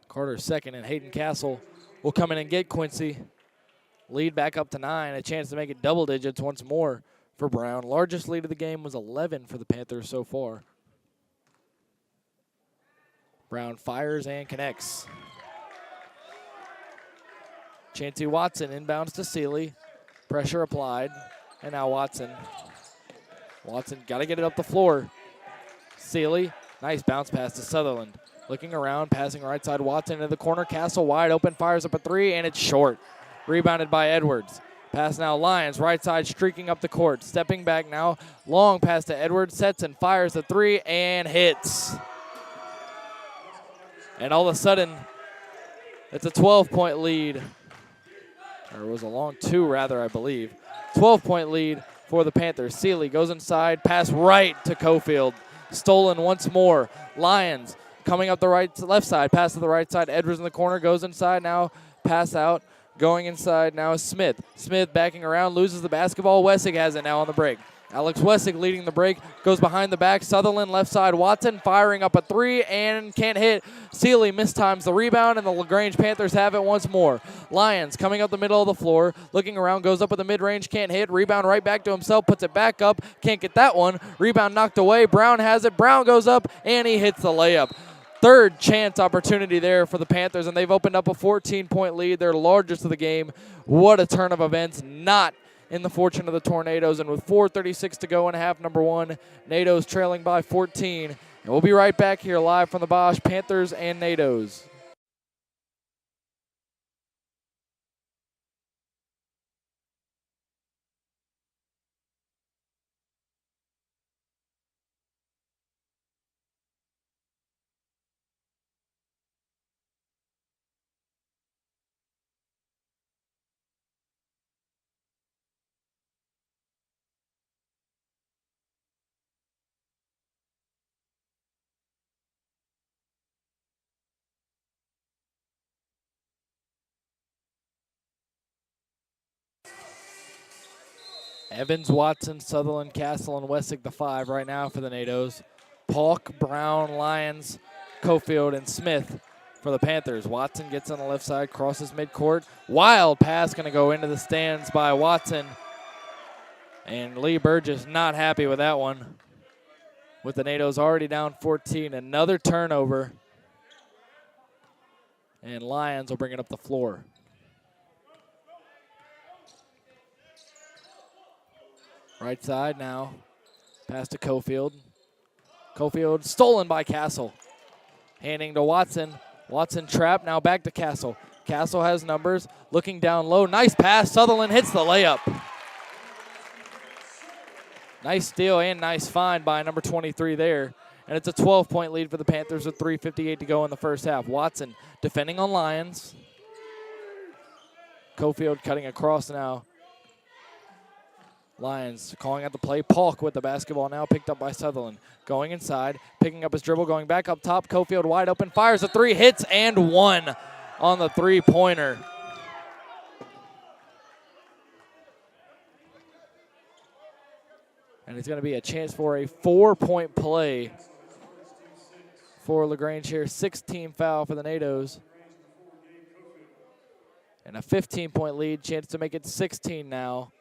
Carter's second, and Hayden Castle will come in and get Quincy. Lead back up to 9, a chance to make it double digits once more for Brown. Largest lead of the game was 11 for the Panthers so far. Brown fires and connects. Chancey Watson inbounds to Seeley. Pressure applied. And now Watson. Watson got to get it up the floor. Seeley, nice bounce pass to Sutherland. Looking around, passing right side. Watson into the corner. Castle wide open, fires up a three, and it's short. Rebounded by Edwards. Pass now Lyons, right side streaking up the court. Stepping back now, long pass to Edwards. Sets and fires the three and hits. And all of a sudden, it's a 12-point lead. Or it was a long two, rather, I believe. 12-point lead for the Panthers. Seeley goes inside, pass right to Cofield. Stolen once more. Lyons coming up the left side, pass to the right side. Edwards in the corner, goes inside now, pass out. Going inside now is Smith. Smith backing around, loses the basketball. Wessig has it now on the break. Alex Wessig leading the break, goes behind the back. Sutherland left side. Watson firing up a three and can't hit. Seeley mistimes the rebound, and the LaGrange Panthers have it once more. Lyons coming up the middle of the floor, looking around, goes up with the mid-range, can't hit. Rebound right back to himself, puts it back up, can't get that one. Rebound knocked away. Brown has it. Brown goes up, and he hits the layup. Third chance opportunity there for the Panthers, and they've opened up a 14-point lead, their largest of the game. What a turn of events. Not in the fortune of the Tornadoes, and with 4:36 to go in half number one, NATO's trailing by 14. And we'll be right back here live from the Bosch, Panthers and NATO's. Evans, Watson, Sutherland, Castle, and Wessig the five right now for the NATOs. Polk, Brown, Lyons, Cofield, and Smith for the Panthers. Watson gets on the left side, crosses midcourt. Wild pass going to go into the stands by Watson. And Lee Burgess not happy with that one. With the NATOs already down 14. Another turnover. And Lyons will bring it up the floor. Right side now. Pass to Cofield. Cofield stolen by Castle. Handing to Watson. Watson trapped, now back to Castle. Castle has numbers, looking down low. Nice pass, Sutherland hits the layup. Nice steal and nice find by number 23 there. And it's a 12-point lead for the Panthers with 3:58 to go in the first half. Watson defending on Lyons. Cofield cutting across now. Lyons calling out the play. Polk with the basketball now, picked up by Sutherland. Going inside, picking up his dribble, going back up top. Cofield wide open, fires a three, hits and one on the three-pointer. And it's going to be a chance for a 4-point play for LaGrange here. 16 foul for the NATOs. And a 15-point lead, chance to make it 16 now.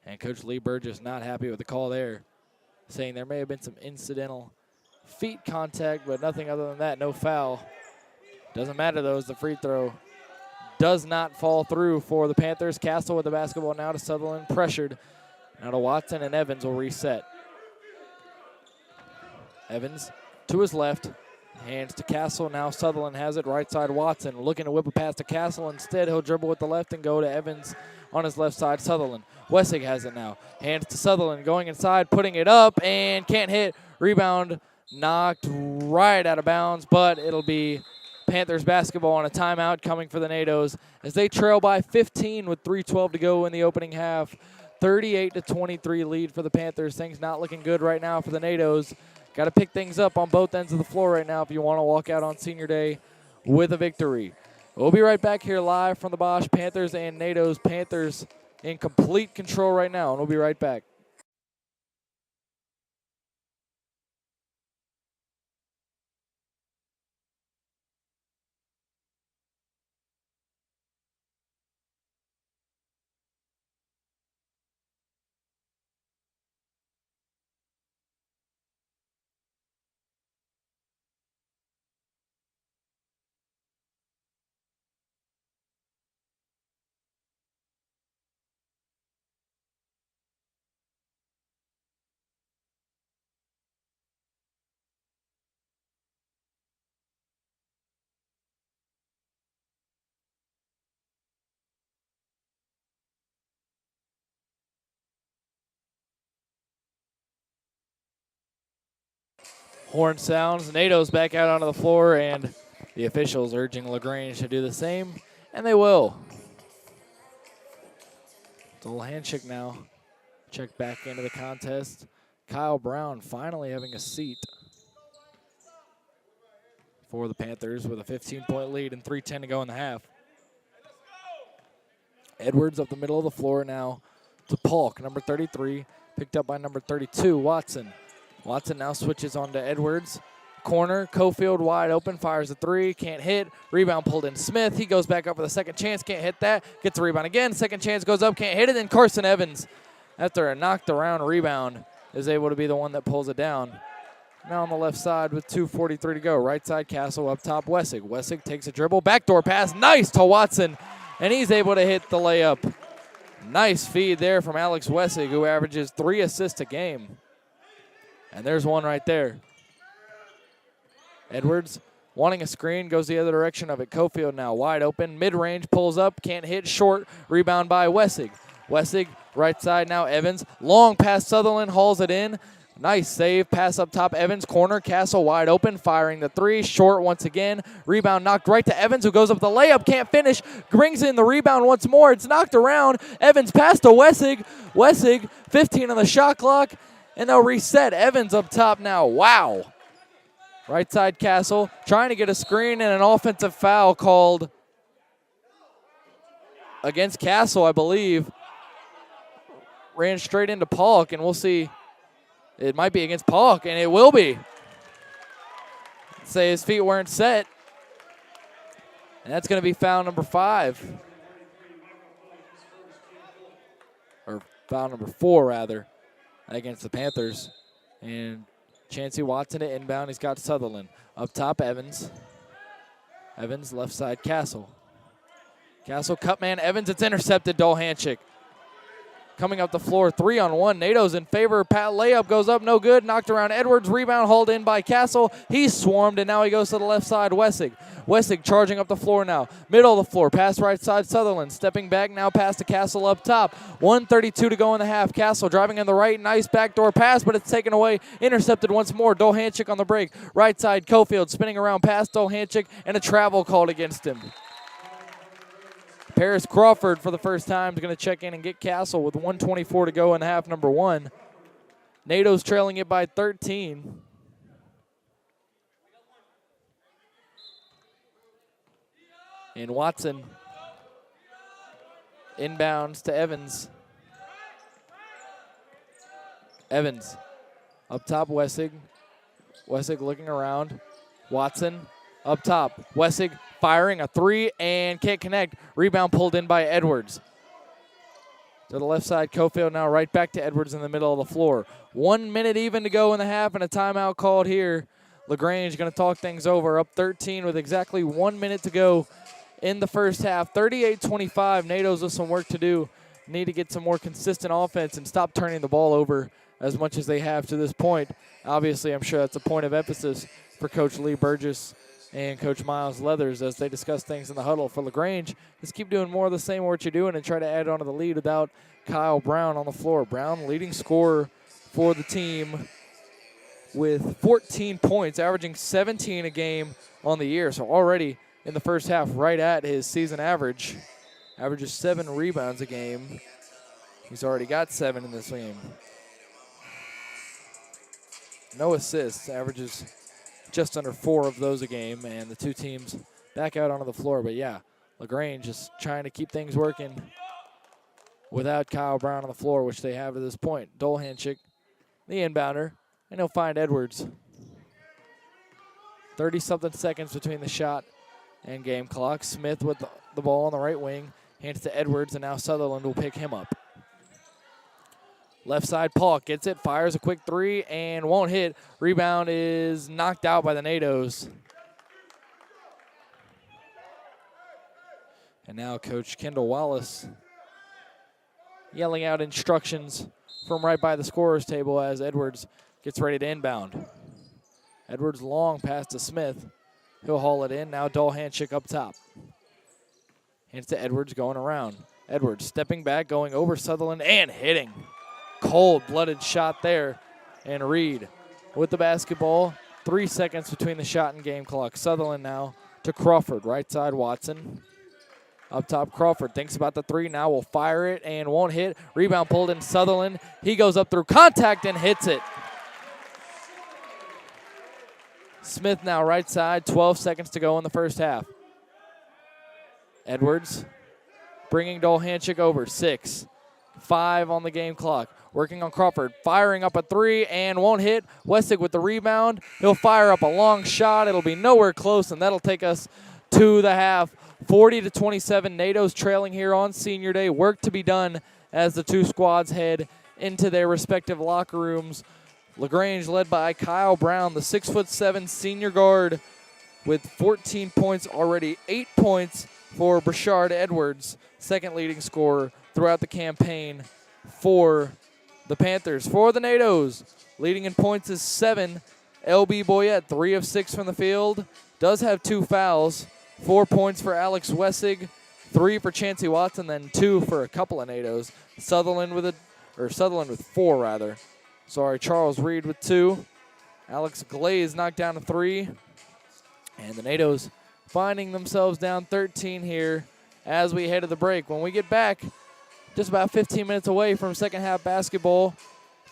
And Coach Lee Burgess not happy with the call there, saying there may have been some incidental feet contact, but nothing other than that, no foul. Doesn't matter, though, as the free throw does not fall through for the Panthers. Castle with the basketball now to Sutherland, pressured. Now to Watson, and Evans will reset. Evans to his left, hands to Castle. Now Sutherland has it, right side Watson, looking to whip a pass to Castle. Instead, he'll dribble with the left and go to Evans on his left side. Sutherland. Wessig has it now. Hands to Sutherland, going inside, putting it up, and can't hit. Rebound knocked right out of bounds, but it'll be Panthers basketball on a timeout coming for the NATOs as they trail by 15 with 3:12 to go in the opening half. 38-23 lead for the Panthers. Things not looking good right now for the NATOs. Got to pick things up on both ends of the floor right now if you want to walk out on senior day with a victory. We'll be right back here live from the Bosch, Panthers and NATOs. Panthers in complete control right now, and we'll be right back. Horn sounds. NATO's back out onto the floor, and the officials urging LaGrange to do the same, and they will. It's a little handshake now. Check back into the contest. Kyle Brown finally having a seat for the Panthers with a 15-point lead and 3:10 to go in the half. Edwards up the middle of the floor now to Polk, number 33, picked up by number 32, Watson. Watson now switches on to Edwards. Corner, Cofield wide open, fires a three, can't hit. Rebound pulled in Smith. He goes back up with a second chance, can't hit that. Gets the rebound again, second chance goes up, can't hit it. Then Carson Evans, after a knocked around rebound, is able to be the one that pulls it down. Now on the left side with 2:43 to go. Right side Castle, up top Wessig. Wessig takes a dribble, backdoor pass, nice to Watson, and he's able to hit the layup. Nice feed there from Alex Wessig, who averages 3 assists a game. And there's one right there. Edwards wanting a screen, goes the other direction of it. Cofield now wide open, mid-range, pulls up, can't hit, short, rebound by Wessig. Wessig, right side now Evans, long pass Sutherland, hauls it in. Nice save, pass up top Evans, corner, Castle wide open, firing the three, short once again. Rebound knocked right to Evans, who goes up the layup, can't finish, brings in the rebound once more. It's knocked around. Evans pass to Wessig. Wessig, 15 on the shot clock, and they'll reset. Evans up top now. Wow. Right side Castle, trying to get a screen and an offensive foul called against Castle, I believe. Ran straight into Polk, and we'll see. It might be against Polk, and it will be. Say his feet weren't set. And that's going to be foul number 5. Or foul number 4, rather, against the Panthers. And Chancey Watson at inbound. He's got Sutherland. Up top, Evans. Evans, left side, Castle. Castle, cut man, Evans. It's intercepted, Dole Handshake. Coming up the floor, 3-on-1. NATO's in favor. Pat layup goes up, no good. Knocked around Edwards. Rebound hauled in by Castle. He's swarmed, and now he goes to the left side, Wessig. Wessig charging up the floor now. Middle of the floor, pass right side, Sutherland. Stepping back now, pass to Castle up top. 1:32 to go in the half. Castle driving in the right. Nice backdoor pass, but it's taken away. Intercepted once more. Dole Handshake on the break. Right side, Cofield spinning around past Dole Handshake, and a travel called against him. Paris Crawford, for the first time, is going to check in and get Castle with 1:24 to go in half number 1. NATO's trailing it by 13. And Watson inbounds to Evans. Evans up top, Wessig. Wessig looking around. Watson up top. Wessig firing a three and can't connect. Rebound pulled in by Edwards. To the left side, Cofield now right back to Edwards in the middle of the floor. 1 minute even to go in the half and a timeout called here. LaGrange going to talk things over, up 13 with exactly 1 minute to go in the first half. 38-25, NATO's with some work to do. Need to get some more consistent offense and stop turning the ball over as much as they have to this point. Obviously, I'm sure that's a point of emphasis for Coach Lee Burgess and Coach Miles Leathers as they discuss things in the huddle. For LaGrange, just keep doing more of the same what you're doing and try to add on to the lead without Kyle Brown on the floor. Brown, leading scorer for the team with 14 points, averaging 17 a game on the year. So already in the first half, right at his season average. Averages 7 rebounds a game. He's already got 7 in this game. No assists, averages just under 4 of those a game, and the two teams back out onto the floor. But yeah, LaGrange is trying to keep things working without Kyle Brown on the floor, which they have to this point. Dole Handshake, the inbounder, and he'll find Edwards. 30-something seconds between the shot and game clock. Smith with the ball on the right wing, hands to Edwards, and now Sutherland will pick him up. Left side, Polk gets it, fires a quick three, and won't hit. Rebound is knocked out by the NATO's. And now Coach Kendall Wallace yelling out instructions from right by the scorer's table as Edwards gets ready to inbound. Edwards long pass to Smith. He'll haul it in. Now Dole Handshake up top. Hands to Edwards going around. Edwards stepping back, going over Sutherland and hitting. Cold-blooded shot there. And Reed with the basketball. 3 seconds between the shot and game clock. Sutherland now to Crawford. Right side, Watson. Up top, Crawford thinks about the three. Now will fire it and won't hit. Rebound pulled in Sutherland. He goes up through contact and hits it. Smith now right side. 12 seconds to go in the first half. Edwards bringing Dolhanchik over. 6, 5 on the game clock. Working on Crawford. Firing up a three and won't hit. Westig with the rebound. He'll fire up a long shot. It'll be nowhere close, and that'll take us to the half. 40-27. NATO's trailing here on senior day. Work to be done as the two squads head into their respective locker rooms. LaGrange led by Kyle Brown, the 6'7" senior guard with 14 points already. 8 points for Brashard Edwards, second leading scorer throughout the campaign for the Panthers. For the NATO's, leading in points is 7. LB Boyette, 3 of 6 from the field. Does have 2 fouls. 4 points for Alex Wessig, 3 for Chancey Watson, then 2 for a couple of NATO's. Sutherland with 4 rather. Charles Reed with 2. Alex Glaze knocked down a 3. And the NATO's finding themselves down 13 here as we head to the break. When we get back, just about 15 minutes away from second half basketball,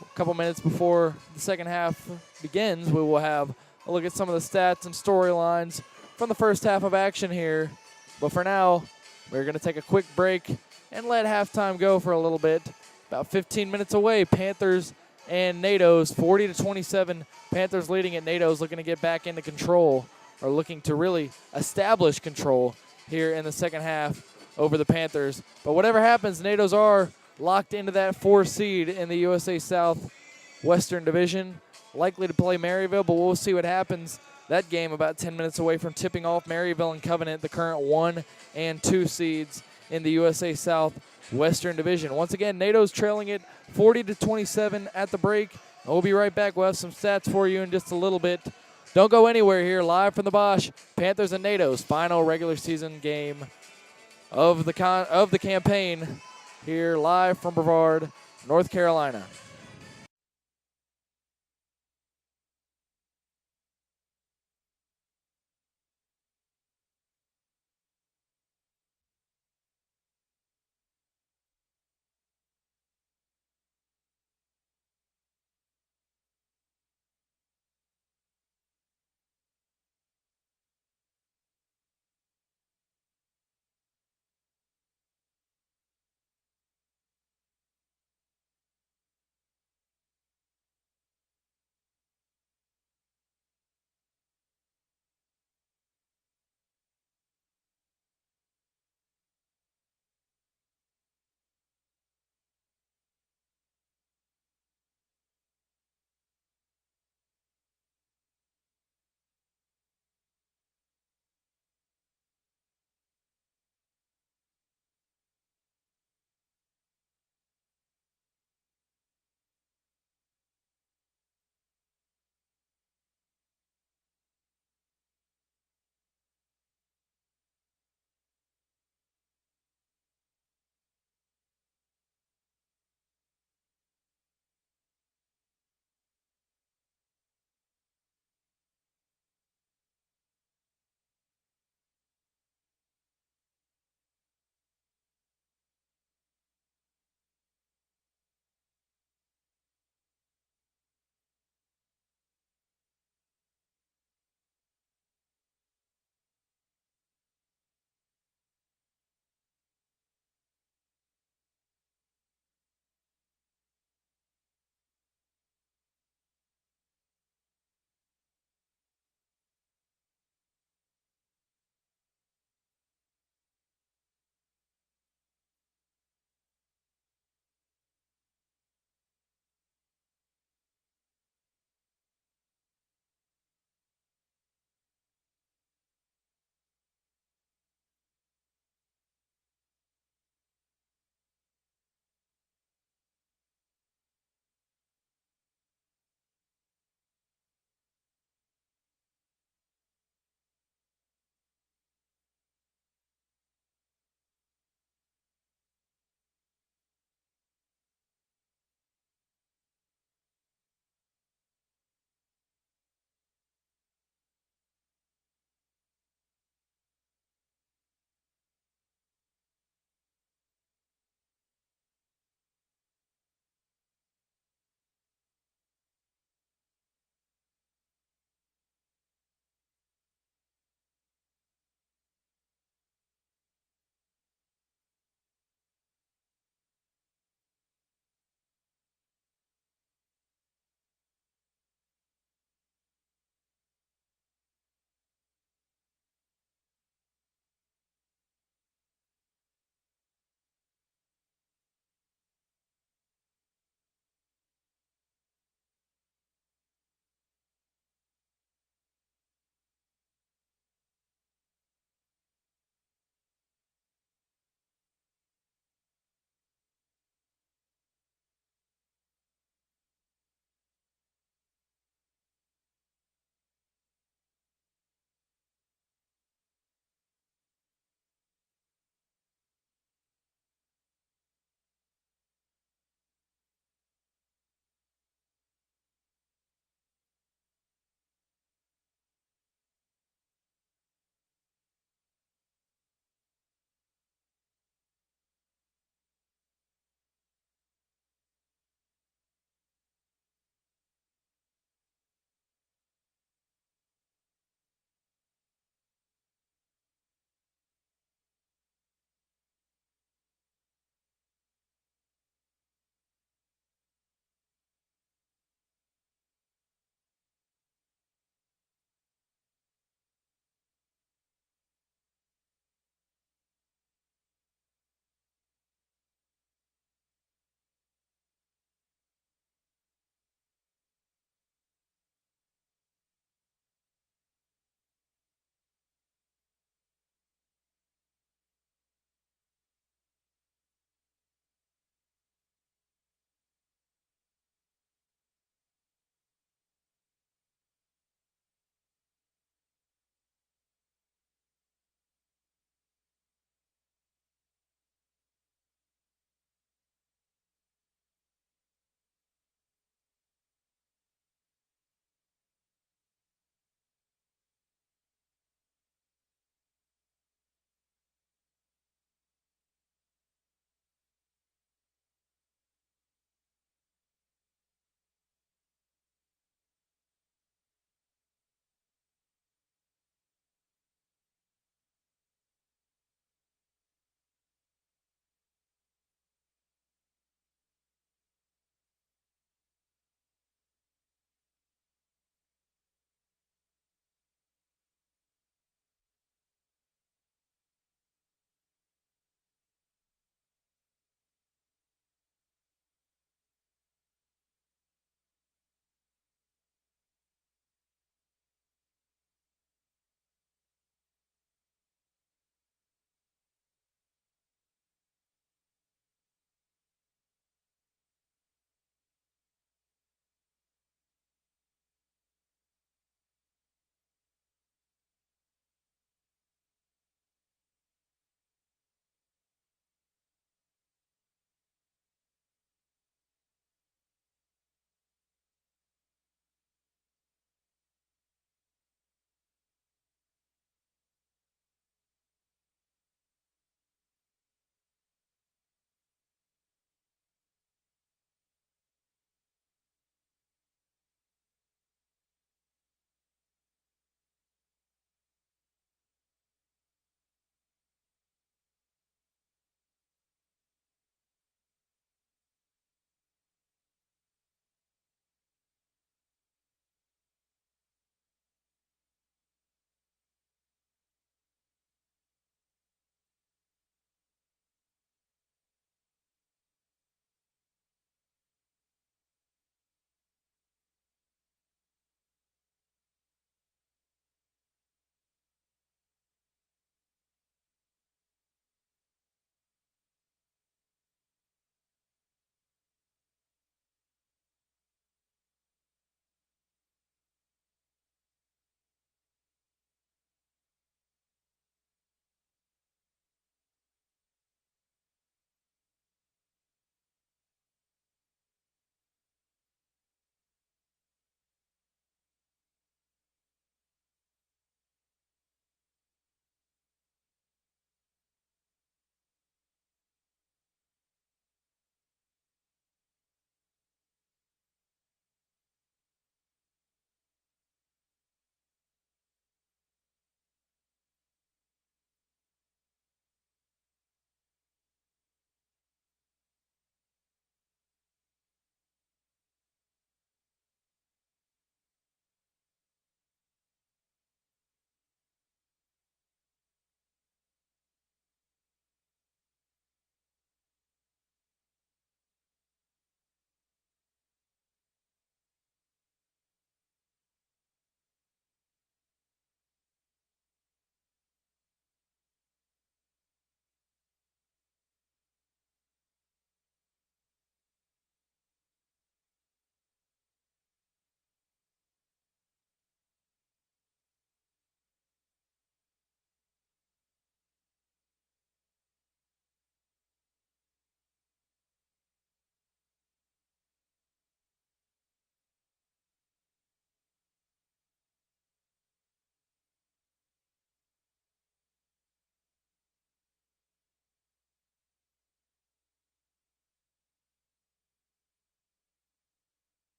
a couple minutes before the second half begins, we will have a look at some of the stats and storylines from the first half of action here. But for now, we're going to take a quick break and let halftime go for a little bit. About 15 minutes away, Panthers and NATO's, 40-27. Panthers leading at NATO's, looking to get back into control, or looking to really establish control here in the second half over the Panthers. But whatever happens, NATO's are locked into that 4 seed in the USA South Western Division. Likely to play Maryville, but we'll see what happens. That game about 10 minutes away from tipping off. Maryville and Covenant, the current 1 and 2 seeds in the USA South Western Division. Once again, NATO's trailing it 40-27 at the break. And we'll be right back. We'll have some stats for you in just a little bit. Don't go anywhere here. Live from the Bosch, Panthers and NATO's final regular season game of the campaign here live from Brevard, North Carolina.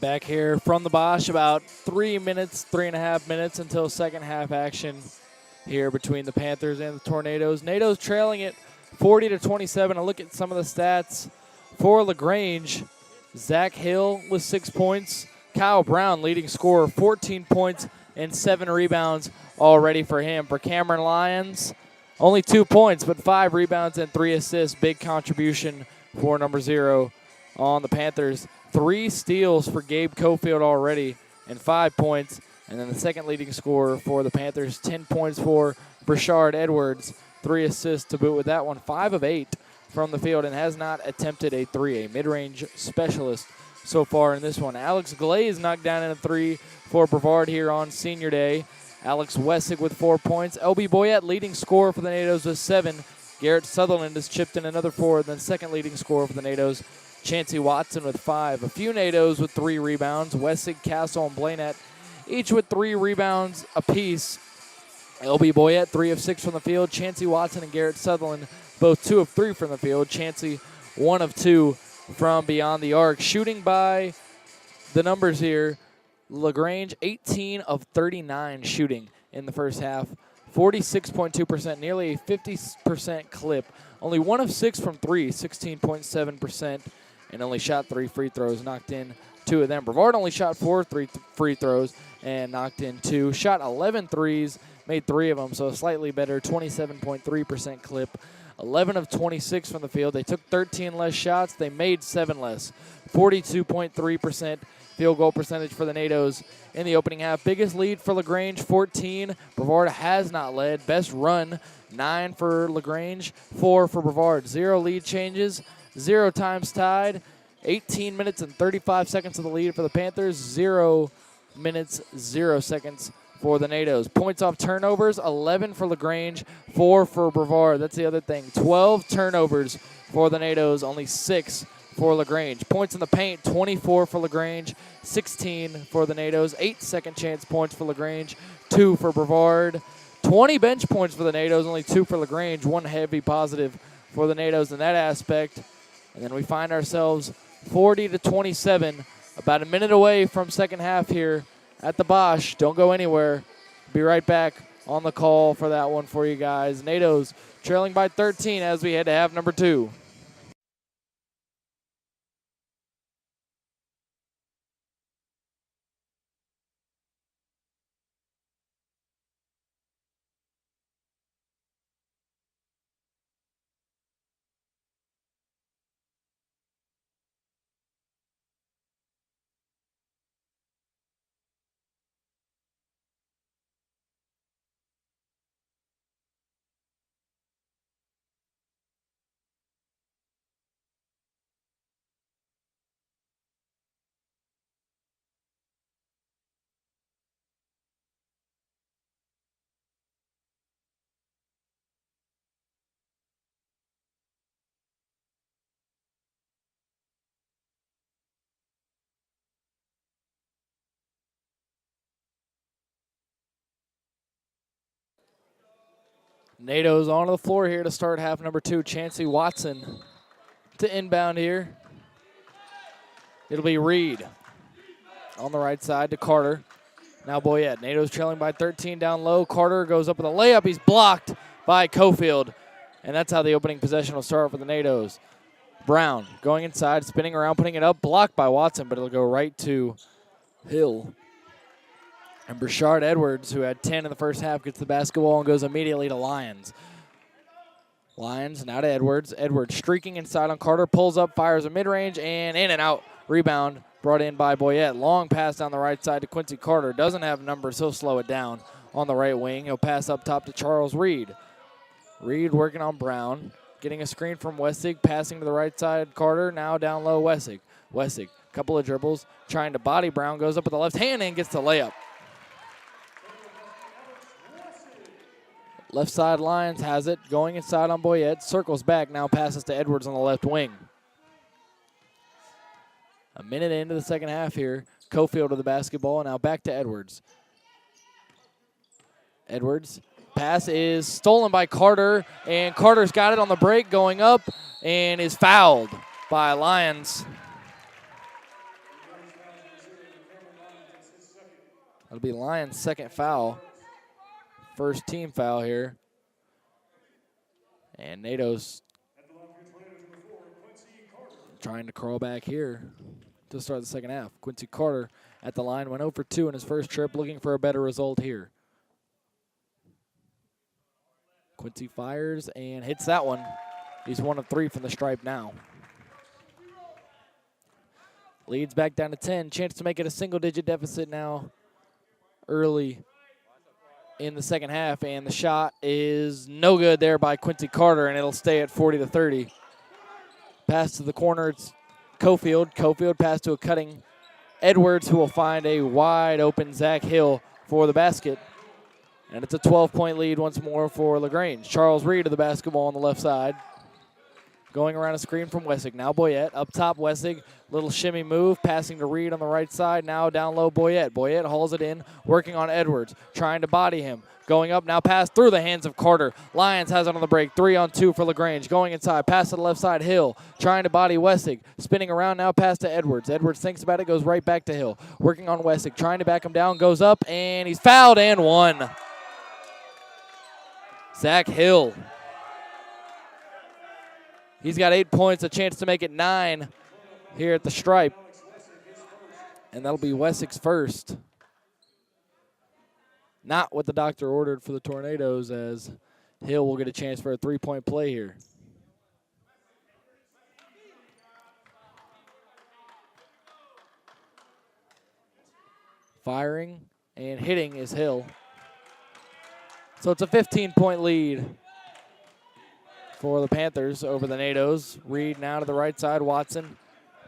Back here from the Bosch, about 3.5 minutes until second half action here between the Panthers and the Tornadoes. Nados trailing it 40-27. A look at some of the stats for LaGrange. Zach Hill with 6 points. Kyle Brown, leading scorer, 14 points and 7 rebounds already for him. For Cameron Lyons, only 2 points, but 5 rebounds and 3 assists. Big contribution for number 0 on the Panthers. 3 steals for Gabe Cofield already and 5 points. And then the second leading scorer for the Panthers, 10 points for Brashard Edwards, 3 assists to boot with that one. 5 of 8 from the field and has not attempted a 3, a mid-range specialist so far in this one. Alex Glaze knocked down in a 3 for Brevard here on senior day. Alex Wessig with 4 points. LB Boyette, leading scorer for the Nados, with 7. Garrett Sutherland has chipped in another 4, then second leading scorer for the Nados, Chancey Watson with 5. A few Nados with 3 rebounds. Wessig, Castle, and Blainette each with 3 rebounds apiece. LB Boyette, 3 of 6 from the field. Chancey Watson and Garrett Sutherland, both 2 of 3 from the field. Chancey, 1 of 2 from beyond the arc. Shooting by the numbers here, LaGrange, 18 of 39 shooting in the first half. 46.2%, nearly a 50% clip. Only 1 of 6 from 3, 16.7%, and only shot 3 free throws, knocked in 2 of them. Brevard only shot 4 free throws and knocked in 2. Shot 11 threes, made 3 of them, so a slightly better 27.3% clip. 11 of 26 from the field. They took 13 less shots. They made 7 less. 42.3% field goal percentage for the Nados in the opening half. Biggest lead for LaGrange, 14. Brevard has not led. Best run, 9 for LaGrange, 4 for Brevard. 0 lead changes, 0 times tied. 18 minutes and 35 seconds of the lead for the Panthers. 0 minutes, 0 seconds for the Nados. Points off turnovers, 11 for LaGrange, 4 for Brevard. That's the other thing. 12 turnovers for the Nados, only 6 for LaGrange. Points in the paint, 24 for LaGrange, 16 for the Nados. 8 second chance points for LaGrange, 2 for Brevard. 20 bench points for the Nados, only 2 for LaGrange. 1 heavy positive for the Nados in that aspect. And then we find ourselves 40-27, about a minute away from second half here at the Bosch. Don't go anywhere. Be right back on the call for that one for you guys. Nados trailing by 13 as we head to half number 2. Nados onto the floor here to start half number 2. Chancey Watson to inbound here. It'll be Reed on the right side to Carter. Now Boyette. Nados trailing by 13 down low. Carter goes up with a layup. He's blocked by Cofield. And that's how the opening possession will start for the Nados. Brown going inside, spinning around, putting it up. Blocked by Watson, but it'll go right to Hill. And Brashard Edwards, who had 10 in the first half, gets the basketball and goes immediately to Lyons. Lyons now to Edwards. Edwards streaking inside on Carter, pulls up, fires a mid-range, and in and out. Rebound brought in by Boyette. Long pass down the right side to Quincy Carter. Doesn't have numbers, he'll slow it down on the right wing. He'll pass up top to Charles Reed. Reed working on Brown. Getting a screen from Wessig, passing to the right side. Carter now down low, Wessig. Wessig, couple of dribbles, trying to body Brown, goes up with the left hand and gets the layup. Left side Lyons has it, going inside on Boyette, circles back, now passes to Edwards on the left wing. A minute into the second half here. Cofield with the basketball, and now back to Edwards. Edwards, pass is stolen by Carter, and Carter's got it on the break, going up, and is fouled by Lyons. That'll be Lions' second foul. First team foul here. And NATO's trying to crawl back here to start the second half. Quincy Carter at the line, went 0 for 2 in his first trip, looking for a better result here. Quincy fires and hits that one. He's 1 of 3 from the stripe now. Leads back down to 10. Chance to make it a single-digit deficit now early in the second half, and the shot is no good there by Quincy Carter, and it'll stay at 40-30. Pass to the corner, it's Cofield. Cofield pass to a cutting Edwards, who will find a wide-open Zach Hill for the basket. And it's a 12-point lead once more for LaGrange. Charles Reed to the basketball on the left side. Going around a screen from Wessig. Now Boyette. Up top, Wessig. Little shimmy move. Passing to Reed on the right side. Now down low, Boyette. Boyette hauls it in. Working on Edwards. Trying to body him. Going up. Now pass through the hands of Carter. Lions has it on the break. 3-on-2 for LaGrange. Going inside. Pass to the left side. Hill. Trying to body Wessig. Spinning around. Now pass to Edwards. Edwards thinks about it. Goes right back to Hill. Working on Wessig. Trying to back him down. Goes up. And he's fouled and one. Zach Hill. He's got 8 points, a chance to make it 9 here at the stripe. And that'll be Wessig's first. Not what the doctor ordered for the Tornadoes, as Hill will get a chance for a 3-point play here. Firing and hitting is Hill. So it's a 15-point lead for the Panthers over the NATOs. Reed now to the right side. Watson.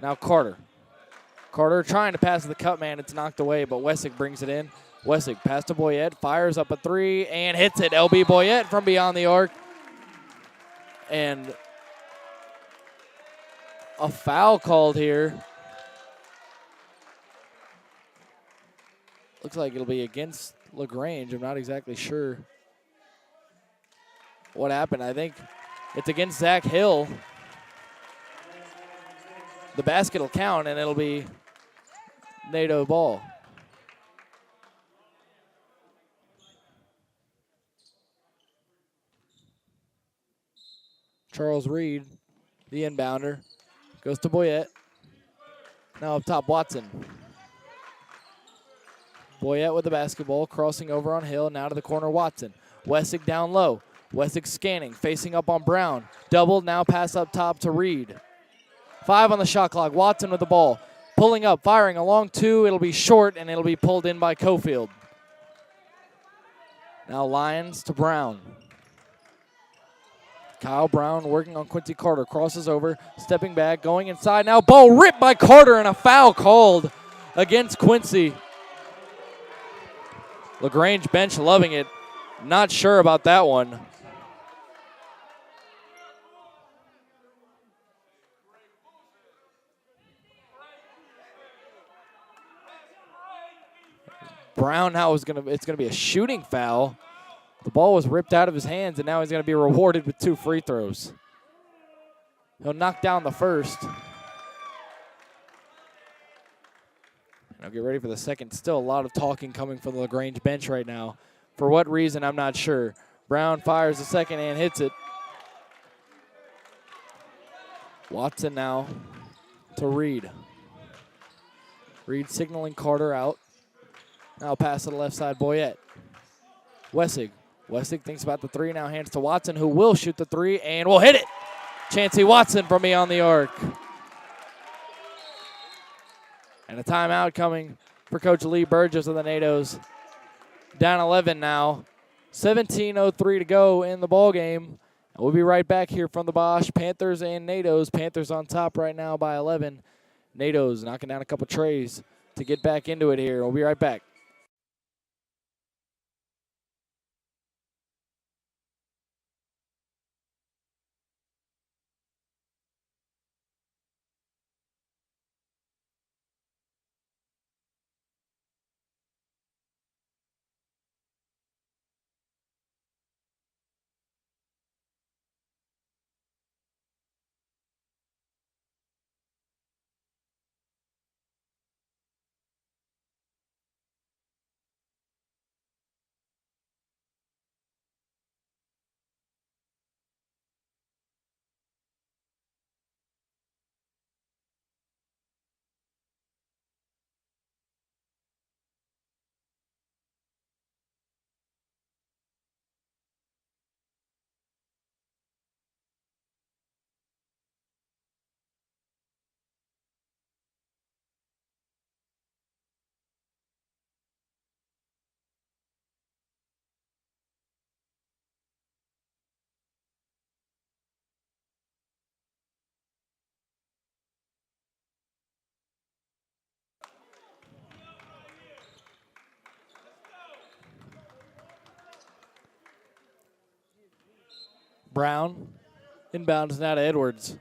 Now Carter. Carter trying to pass to the cut man. It's knocked away, but Wessig brings it in. Wessig pass to Boyette. Fires up a 3 and hits it. LB Boyette from beyond the arc. And a foul called here. Looks like it'll be against LaGrange. I'm not exactly sure what happened. I think it's against Zach Hill. The basket will count, and it'll be NATO ball. Charles Reed, the inbounder, goes to Boyette. Now up top, Watson. Boyette with the basketball, crossing over on Hill. Now to the corner, Watson. Wessig down low. Wessig scanning, facing up on Brown. Doubled, now pass up top to Reed. 5 on the shot clock. Watson with the ball. Pulling up, firing along 2. It'll be short, and it'll be pulled in by Cofield. Now Lions to Brown. Kyle Brown working on Quincy Carter. Crosses over, stepping back, going inside. Now ball ripped by Carter, and a foul called against Quincy. LaGrange bench loving it. Not sure about that one. Brown now it's gonna be a shooting foul. The ball was ripped out of his hands, and now he's gonna be rewarded with 2 free throws. He'll knock down the first. Now get ready for the second. Still a lot of talking coming from the LaGrange bench right now. For what reason, I'm not sure. Brown fires the second and hits it. Watson now to Reed. Reed signaling Carter out. Now pass to the left side, Boyette. Wessig. Wessig thinks about the 3, now hands to Watson, who will shoot the 3 and will hit it. Chancey Watson from beyond the arc. And a timeout coming for Coach Lee Burgess of the NATOs. Down 11 now. 17:03 to go in the ball game. We'll be right back here from the Bosch. Panthers and NATOs. Panthers on top right now by 11. NATOs knocking down a couple trays to get back into it here. We'll be right back. Brown inbounds now to Edwards.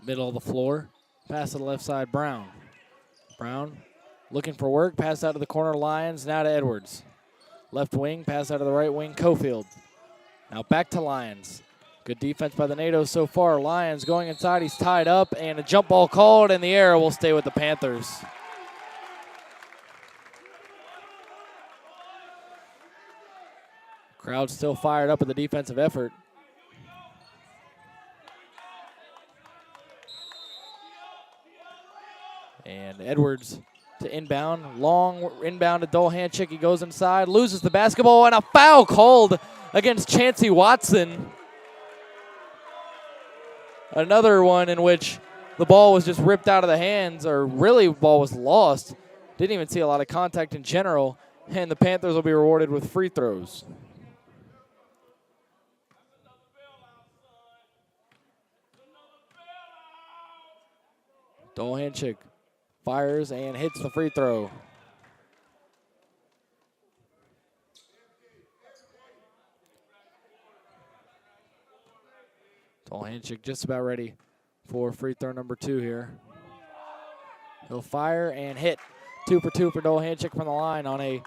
Middle of the floor. Pass to the left side, Brown. Brown looking for work. Pass out to the corner, Lions. Now to Edwards. Left wing, pass out to the right wing, Cofield. Now back to Lions. Good defense by the NATOs so far. Lions going inside. He's tied up, and a jump ball called, and the error will stay with the Panthers. Crowd still fired up with the defensive effort. And Edwards to inbound. Long inbound to Dolhanchik. He goes inside, loses the basketball, and a foul called against Chancey Watson. Another one in which the ball was just ripped out of the hands, or really the ball was lost. Didn't even see a lot of contact in general, and the Panthers will be rewarded with free throws. Dolhanchik fires and hits the free throw. Dolhanchik just about ready for free throw number 2 here. He'll fire and hit. 2 for 2 for Dolhanchik from the line on a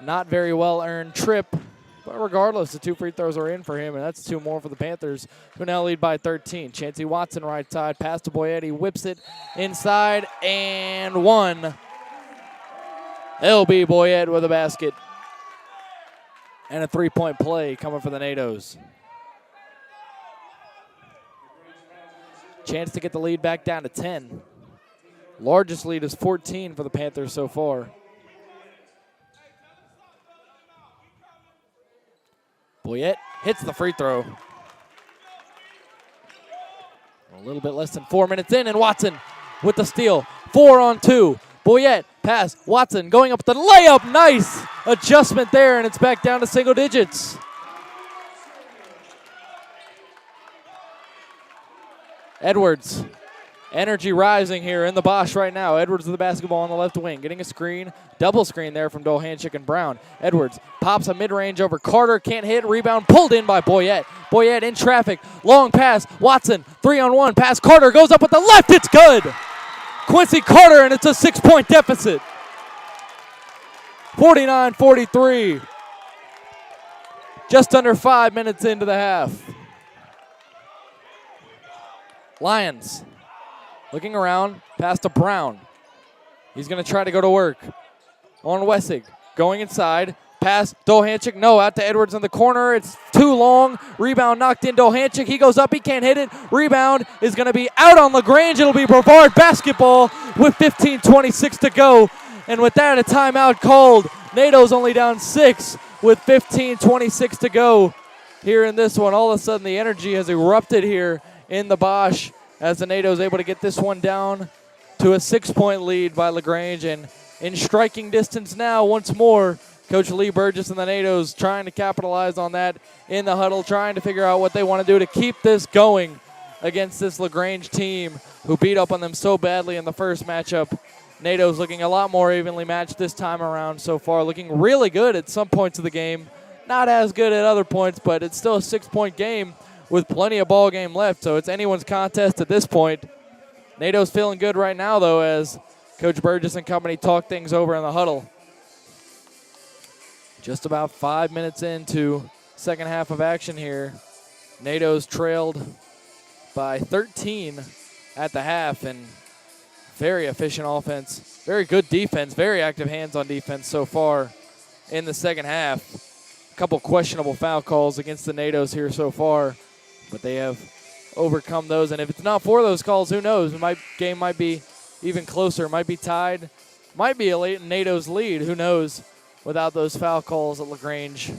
not very well-earned trip. But regardless, the 2 free throws are in for him, and that's 2 more for the Panthers, who now lead by 13. Chancey Watson right side, pass to Boyette. He whips it inside, and 1. LB Boyette with a basket. And a 3-point play coming for the NATOs. Chance to get the lead back down to 10. Largest lead is 14 for the Panthers so far. Boyette hits the free throw. A little bit less than 4 minutes in, and Watson with the steal. 4 on 2. Boyette, pass, Watson going up the layup. Nice adjustment there, and it's back down to single digits. Edwards, energy rising here in the Bosch right now. Edwards with the basketball on the left wing, getting a screen, double screen there from Dolhanchik and Brown. Edwards pops a mid-range over Carter, can't hit, rebound pulled in by Boyette. Boyette in traffic, long pass, Watson, 3-on-1, pass, Carter goes up with the left, it's good. Quincy Carter, and it's a 6-point deficit. 49-43. Just under 5 minutes into the half. Lions looking around, pass to Brown. He's going to try to go to work on Wessig. Going inside, pass, Dolhanchik, no, out to Edwards in the corner. It's too long. Rebound knocked in Dolhanchik. He goes up, he can't hit it. Rebound is going to be out on LaGrange. It'll be Brevard basketball with 15:26 to go. And with that, a timeout called. NATO's only down 6 with 15:26 to go here in this one. All of a sudden, the energy has erupted here in the Bosch as the NATO's able to get this one down to a 6-point lead by LaGrange. And in striking distance now, once more, Coach Lee Burgess and the NATO's trying to capitalize on that in the huddle, trying to figure out what they want to do to keep this going against this LaGrange team who beat up on them so badly in the first matchup. NATO's looking a lot more evenly matched this time around so far, looking really good at some points of the game. Not as good at other points, but it's still a 6-point game with plenty of ball game left, so it's anyone's contest at this point. NATO's feeling good right now, though, as Coach Burgess and company talk things over in the huddle. Just about 5 minutes into second half of action here. NATO's trailed by 13 at the half, and very efficient offense, very good defense, very active hands on defense so far in the second half. A couple questionable foul calls against the NATO's here so far, but they have overcome those. And if it's not for those calls, who knows? Game might be even closer, might be tied, might be a late NATO's lead. Who knows? Without those foul calls that LaGrange,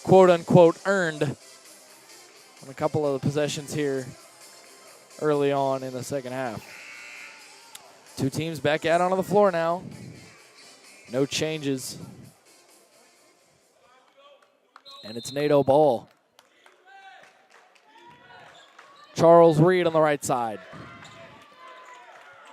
quote-unquote, earned on a couple of the possessions here early on in the second half. Two teams back out onto the floor now. No changes. And it's NATO ball. Charles Reed on the right side.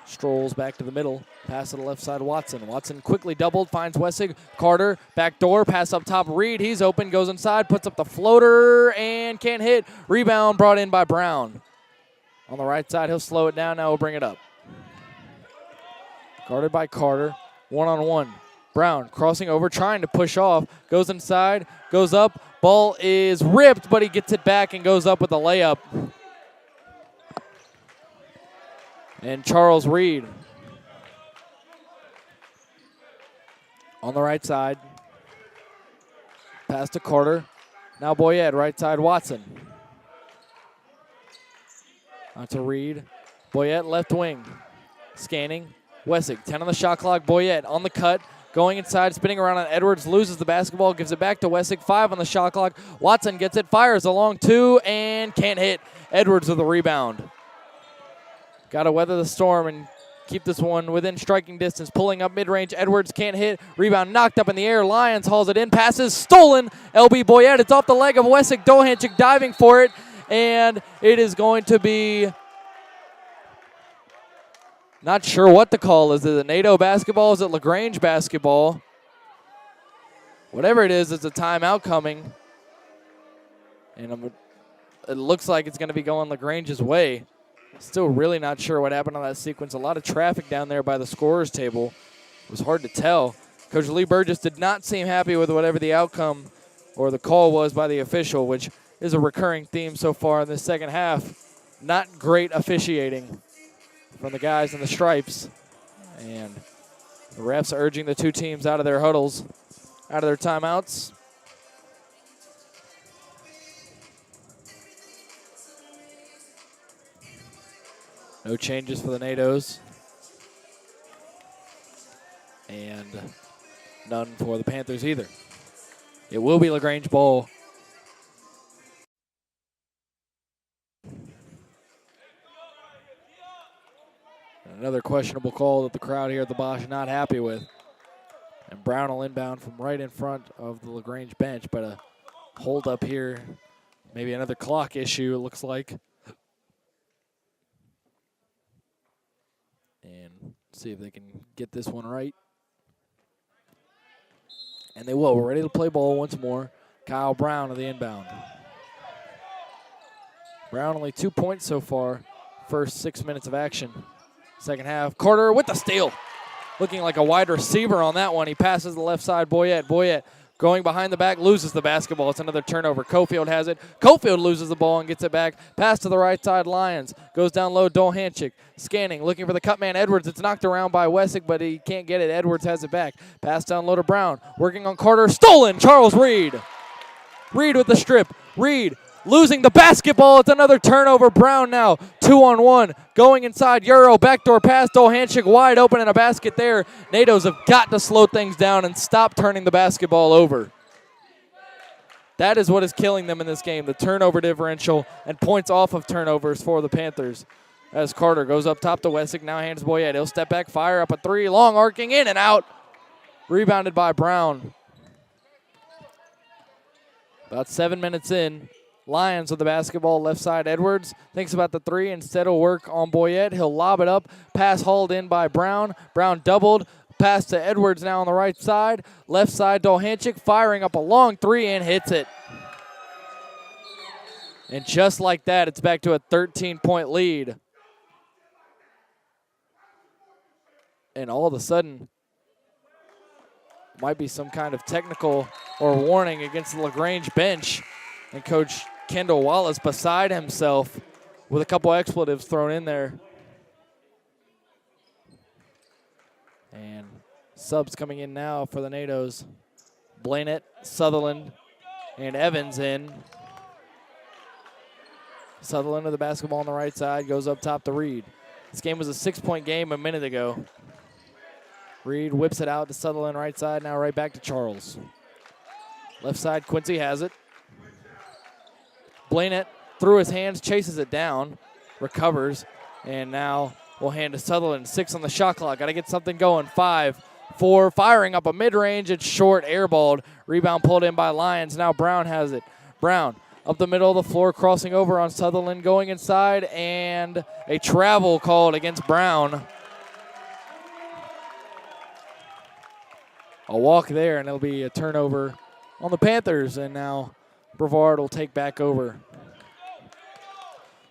Strolls back to the middle. Pass to the left side, Watson. Watson quickly doubled, finds Wessig. Carter, back door, pass up top, Reed. He's open, goes inside, puts up the floater, and can't hit. Rebound brought in by Brown. On the right side, he'll slow it down. Now he'll bring it up. Guarded by Carter, one-on-one. Brown crossing over, trying to push off. Goes inside, goes up. Ball is ripped, but he gets it back and goes up with a layup. And Charles Reed on the right side. Pass to Carter. Now Boyette, right side, Watson. On to Reed. Boyette, left wing. Scanning. Wessig, 10 on the shot clock. Boyette on the cut. Going inside, spinning around on Edwards, loses the basketball, gives it back to Wessig. 5 on the shot clock. Watson gets it, fires along 2, and can't hit. Edwards with the rebound. Got to weather the storm and keep this one within striking distance. Pulling up mid-range, Edwards can't hit. Rebound knocked up in the air. Lyons hauls it in, passes, stolen. LB Boyette, it's off the leg of Wessig. Dohanchik diving for it, and it is going to be... Not sure what the call is. Is it NATO basketball? Is it LaGrange basketball? Whatever it is, it's a timeout coming. And it looks like it's going to be going LaGrange's way. Still really not sure what happened on that sequence. A lot of traffic down there by the scorer's table. It was hard to tell. Coach Lee Burgess did not seem happy with whatever the outcome or the call was by the official, which is a recurring theme so far in the second half. Not great officiating from the guys in the stripes. And the refs are urging the two teams out of their huddles, out of their timeouts. No changes for the NATOs. And none for the Panthers either. It will be LaGrange ball. Another questionable call that the crowd here at the Bosch not happy with. And Brown will inbound from right in front of the LaGrange bench, but a hold up here. Maybe another clock issue, it looks like. And see if they can get this one right. And they will. We're ready to play ball once more. Kyle Brown of the inbound. Brown only 2 points so far. First 6 minutes of action. Second half, Carter with the steal. Looking like a wide receiver on that one. He passes the left side, Boyette. Boyette going behind the back, loses the basketball. It's another turnover. Cofield has it. Cofield loses the ball and gets it back. Pass to the right side, Lyons. Goes down low, Dohanchik. Scanning, looking for the cut man, Edwards. It's knocked around by Wessig, but he can't get it. Edwards has it back. Pass down low to Brown. Working on Carter. Stolen, Charles Reed. Reed with the strip. Reed losing the basketball. It's another turnover. Brown now 2-on-1. Going inside. Euro backdoor pass. Dohanchik wide open in a basket there. NATOs have got to slow things down and stop turning the basketball over. That is what is killing them in this game. The turnover differential and points off of turnovers for the Panthers. As Carter goes up top to Wessig. Now hands Boyette. He'll step back. Fire up a three. Long arcing in and out. Rebounded by Brown. About 7 minutes in. Lyons with the basketball, left side. Edwards thinks about the three. Instead will work on Boyette. He'll lob it up. Pass hauled in by Brown. Brown doubled. Pass to Edwards now on the right side. Left side, Dohanchik firing up a long three and hits it. And just like that, it's back to a 13-point lead. And all of a sudden, might be some kind of technical or warning against the LaGrange bench. And Coach Kendall Wallace beside himself with a couple expletives thrown in there. And subs coming in now for the NATOs. Blainett, Sutherland, and Evans in. Sutherland with the basketball on the right side, goes up top to Reed. This game was a 6-point game a minute ago. Reed whips it out to Sutherland right side, now right back to Charles. Left side, Quincy has it. Blainett through his hands, chases it down, recovers, and now we'll hand to Sutherland. 6 on the shot clock. Got to get something going. 5, 4, firing up a mid-range. It's short, airballed. Rebound pulled in by Lyons. Now Brown has it. Brown up the middle of the floor, crossing over on Sutherland, going inside, and a travel called against Brown. a walk there, and it'll be a turnover on the Panthers, and now Brevard will take back over.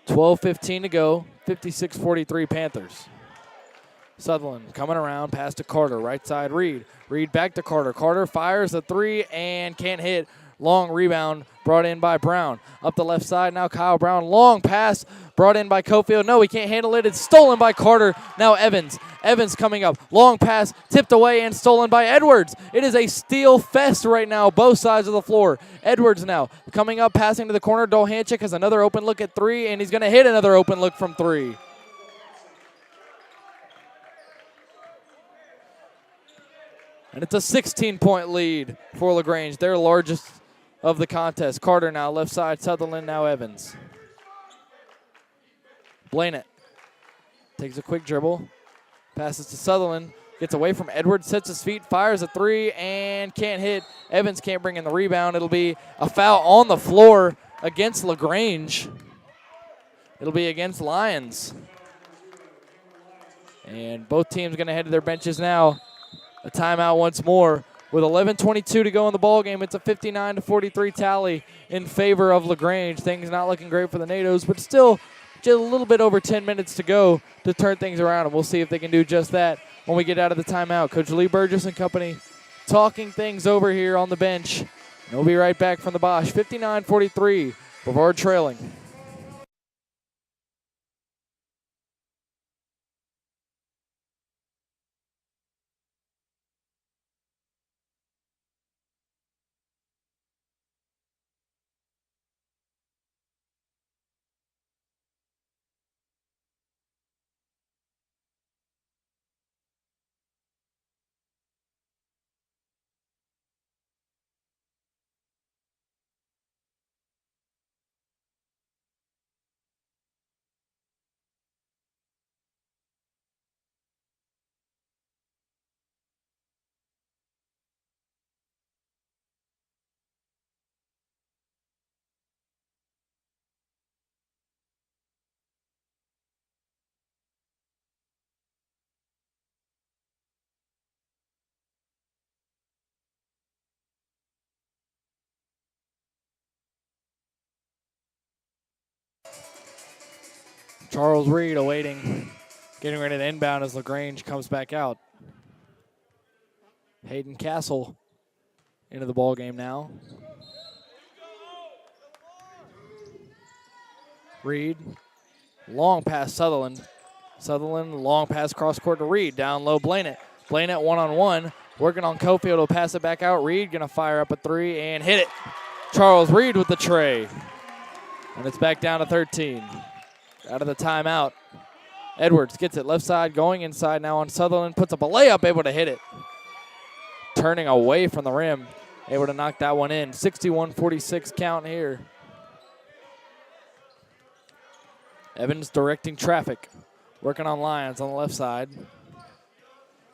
12:15 to go, 56-43 Panthers. Sutherland coming around, pass to Carter, right side Reed. Reed back to Carter. Carter fires a three and can't hit. Long rebound brought in by Brown. Up the left side now Kyle Brown. Long pass brought in by Cofield. No, he can't handle it. It's stolen by Carter. Now Evans. Evans coming up. Long pass tipped away and stolen by Edwards. It is a steal fest right now, both sides of the floor. Edwards now coming up, passing to the corner. Dolhanchik has another open look at three, and he's going to hit another open look from three. And it's a 16-point lead for LaGrange, their largest of the contest. Carter now left side, Sutherland now Evans. Blainett takes a quick dribble, passes to Sutherland, gets away from Edwards, sets his feet, fires a three, and can't hit. Evans can't bring in the rebound. It'll be a foul on the floor against LaGrange. It'll be against Lions. And both teams going to head to their benches now. A timeout once more. With 11:22 to go in the ballgame, it's a 59-43 tally in favor of LaGrange. Things not looking great for the NATOs, but still just a little bit over 10 minutes to go to turn things around, and we'll see if they can do just that when we get out of the timeout. Coach Lee Burgess and company talking things over here on the bench. And we'll be right back from the Bosch. 59-43, Brevard trailing. Charles Reed awaiting, getting ready to inbound as LaGrange comes back out. Hayden Castle into the ball game now. Reed, long pass Sutherland. Sutherland, long pass cross court to Reed. Down low, Blainett. Blainett one-on-one, working on Cofield. He'll pass it back out. Reed going to fire up a three and hit it. Charles Reed with the tray. And it's back down to 13. Out of the timeout. Edwards gets it left side, going inside now on Sutherland. Puts up a layup, able to hit it. Turning away from the rim, able to knock that one in. 61-46 count here. Evans directing traffic. Working on Lions on the left side.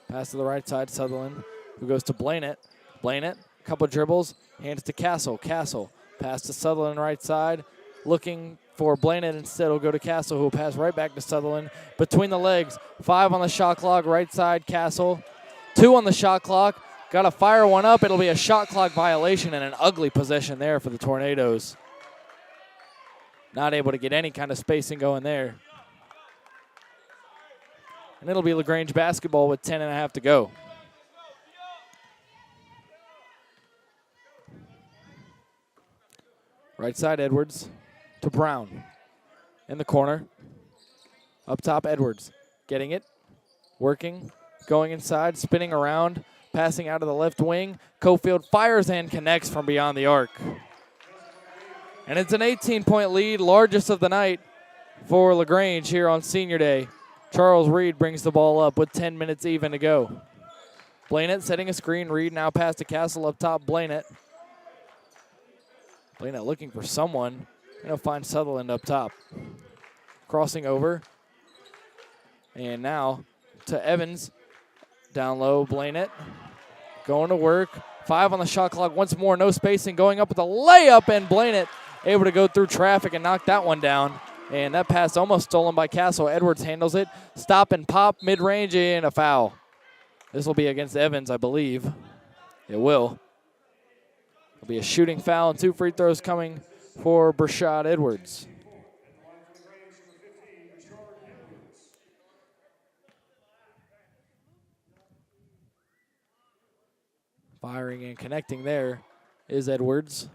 Pass to the right side, Sutherland, who goes to Blainett. Blainett, couple dribbles, hands to Castle. Castle, pass to Sutherland right side. Looking for Blainett instead, will go to Castle, who will pass right back to Sutherland. Between the legs, 5 on the shot clock, right side, Castle. 2 on the shot clock. Got to fire one up. It'll be a shot clock violation and an ugly possession there for the Tornadoes. Not able to get any kind of spacing going there. And it'll be LaGrange basketball with 10.5 to go. Right side, Edwards to Brown. In the corner. Up top, Edwards. Getting it. Working. Going inside. Spinning around. Passing out of the left wing. Cofield fires and connects from beyond the arc. And it's an 18-point lead, largest of the night for LaGrange here on Senior Day. Charles Reed brings the ball up with 10 minutes even to go. Blainett setting a screen. Reed now pass to Castle up top. Blainett. Blainett looking for someone. And he'll find Sutherland up top. Crossing over. And now to Evans. Down low, Blainett. Going to work. 5 on the shot clock once more. No spacing. Going up with a layup, and Blainett able to go through traffic and knock that one down. And that pass almost stolen by Castle. Edwards handles it. Stop and pop, mid-range, and a foul. This will be against Evans, I believe. It will. It'll be a shooting foul and 2 free throws coming for Brashad Edwards. Firing and connecting there is Edwards.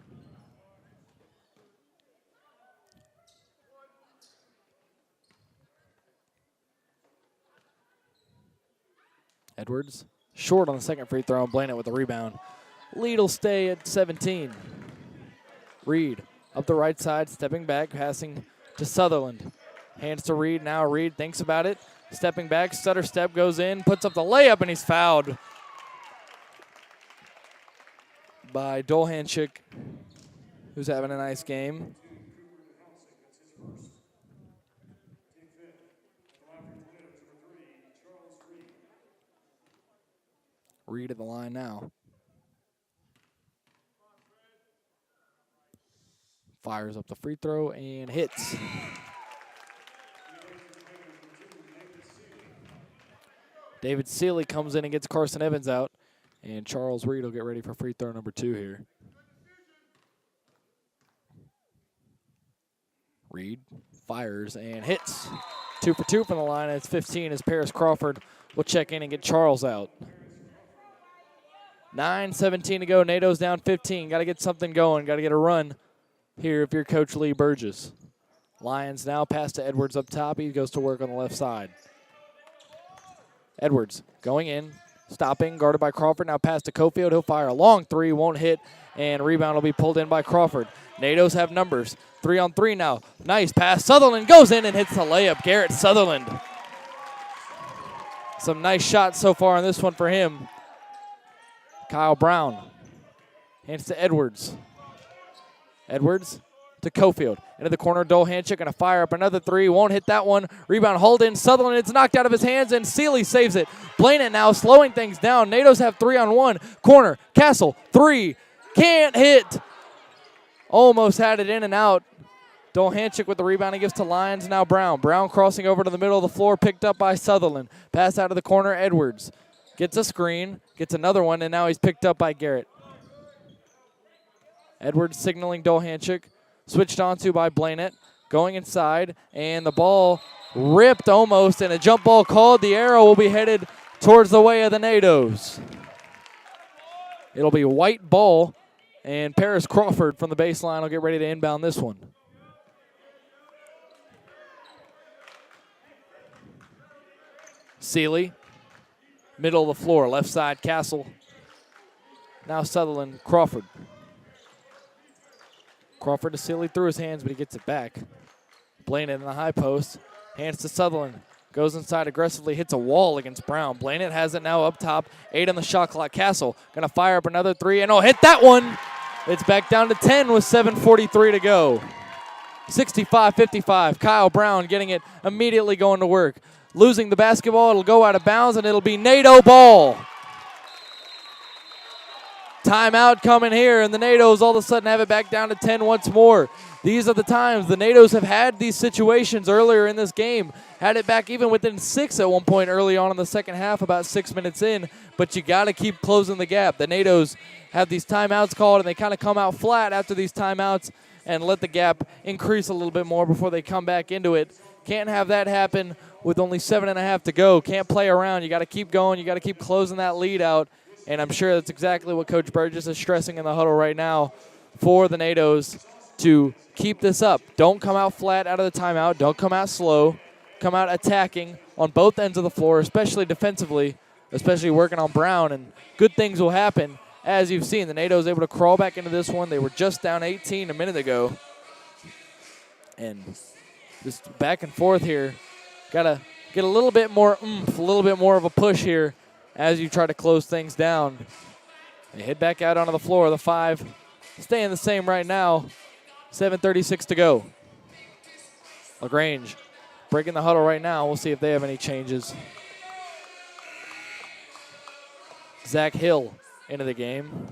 Edwards short on the second free throw and Blanett with the rebound. Lead will stay at 17. Reed up the right side, stepping back, passing to Sutherland. Hands to Reed, now Reed thinks about it. Stepping back, stutter step goes in, puts up the layup, and he's fouled by Dolhanchik, who's having a nice game. Reed at the line now. Fires up the free throw and hits. David Seeley comes in and gets Carson Evans out. And Charles Reed will get ready for free throw number 2 here. Reed fires and hits. 2 for 2 from the line. It's 15 as Paris Crawford will check in and get Charles out. 9:17 to go. NATO's down 15. Got to get something going. Got to get a run here if you're Coach Lee Burgess. Lions now pass to Edwards up top. He goes to work on the left side. Edwards going in, stopping, guarded by Crawford. Now pass to Cofield. He'll fire a long 3, won't hit, and rebound will be pulled in by Crawford. NATO's have numbers. 3-on-3 now. Nice pass. Sutherland goes in and hits the layup. Garrett Sutherland. Some nice shots so far on this one for him. Kyle Brown hands to Edwards. Edwards to Cofield. Into the corner, Dolhanchik going to fire up another 3. Won't hit that one. Rebound hauled in. Sutherland, it's knocked out of his hands, and Seeley saves it. Blanett now slowing things down. NATO's have 3-on-1. Corner, Castle, 3. Can't hit. Almost had it in and out. Dolhanchik with the rebound. He gives to Lyons. Now Brown. Brown crossing over to the middle of the floor, picked up by Sutherland. Pass out of the corner, Edwards. Gets a screen, gets another one, and now he's picked up by Garrett. Edwards signaling Dolhanchik. Switched onto by Blanett. Going inside, and the ball ripped almost, and a jump ball called. The arrow will be headed towards the way of the NATOs. It'll be white ball, and Paris Crawford from the baseline will get ready to inbound this one. Seeley, middle of the floor, left side, Castle. Now Sutherland, Crawford. Crawford to Seeley through his hands, but he gets it back. Blanett in the high post. Hands to Sutherland. Goes inside aggressively, hits a wall against Brown. Blanett has it now up top. 8 on the shot clock. Castle going to fire up another 3, and hit that one. It's back down to 10 with 7:43 to go. 65-55. Kyle Brown getting it immediately going to work. Losing the basketball, it'll go out of bounds, and it'll be NATO ball. Timeout coming here, and the NATOs all of a sudden have it back down to 10 once more. These are the times the NATOs have had these situations earlier in this game. Had it back even within 6 at one point early on in the second half, about 6 minutes in, but you got to keep closing the gap. The NATOs have these timeouts called, and they kind of come out flat after these timeouts and let the gap increase a little bit more before they come back into it. Can't have that happen with only 7.5 to go. Can't play around. You got to keep going. You got to keep closing that lead out. And I'm sure that's exactly what Coach Burgess is stressing in the huddle right now for the NATOs to keep this up. Don't come out flat out of the timeout. Don't come out slow. Come out attacking on both ends of the floor, especially defensively, especially working on Brown. And good things will happen. As you've seen, the NATOs able to crawl back into this one. They were just down 18 a minute ago. And just back and forth here. Got to get a little bit more oomph, a little bit more of a push here as you try to close things down. They head back out onto the floor. The 5 staying the same right now. 7:36 to go. LaGrange breaking the huddle right now. We'll see if they have any changes. Zach Hill into the game.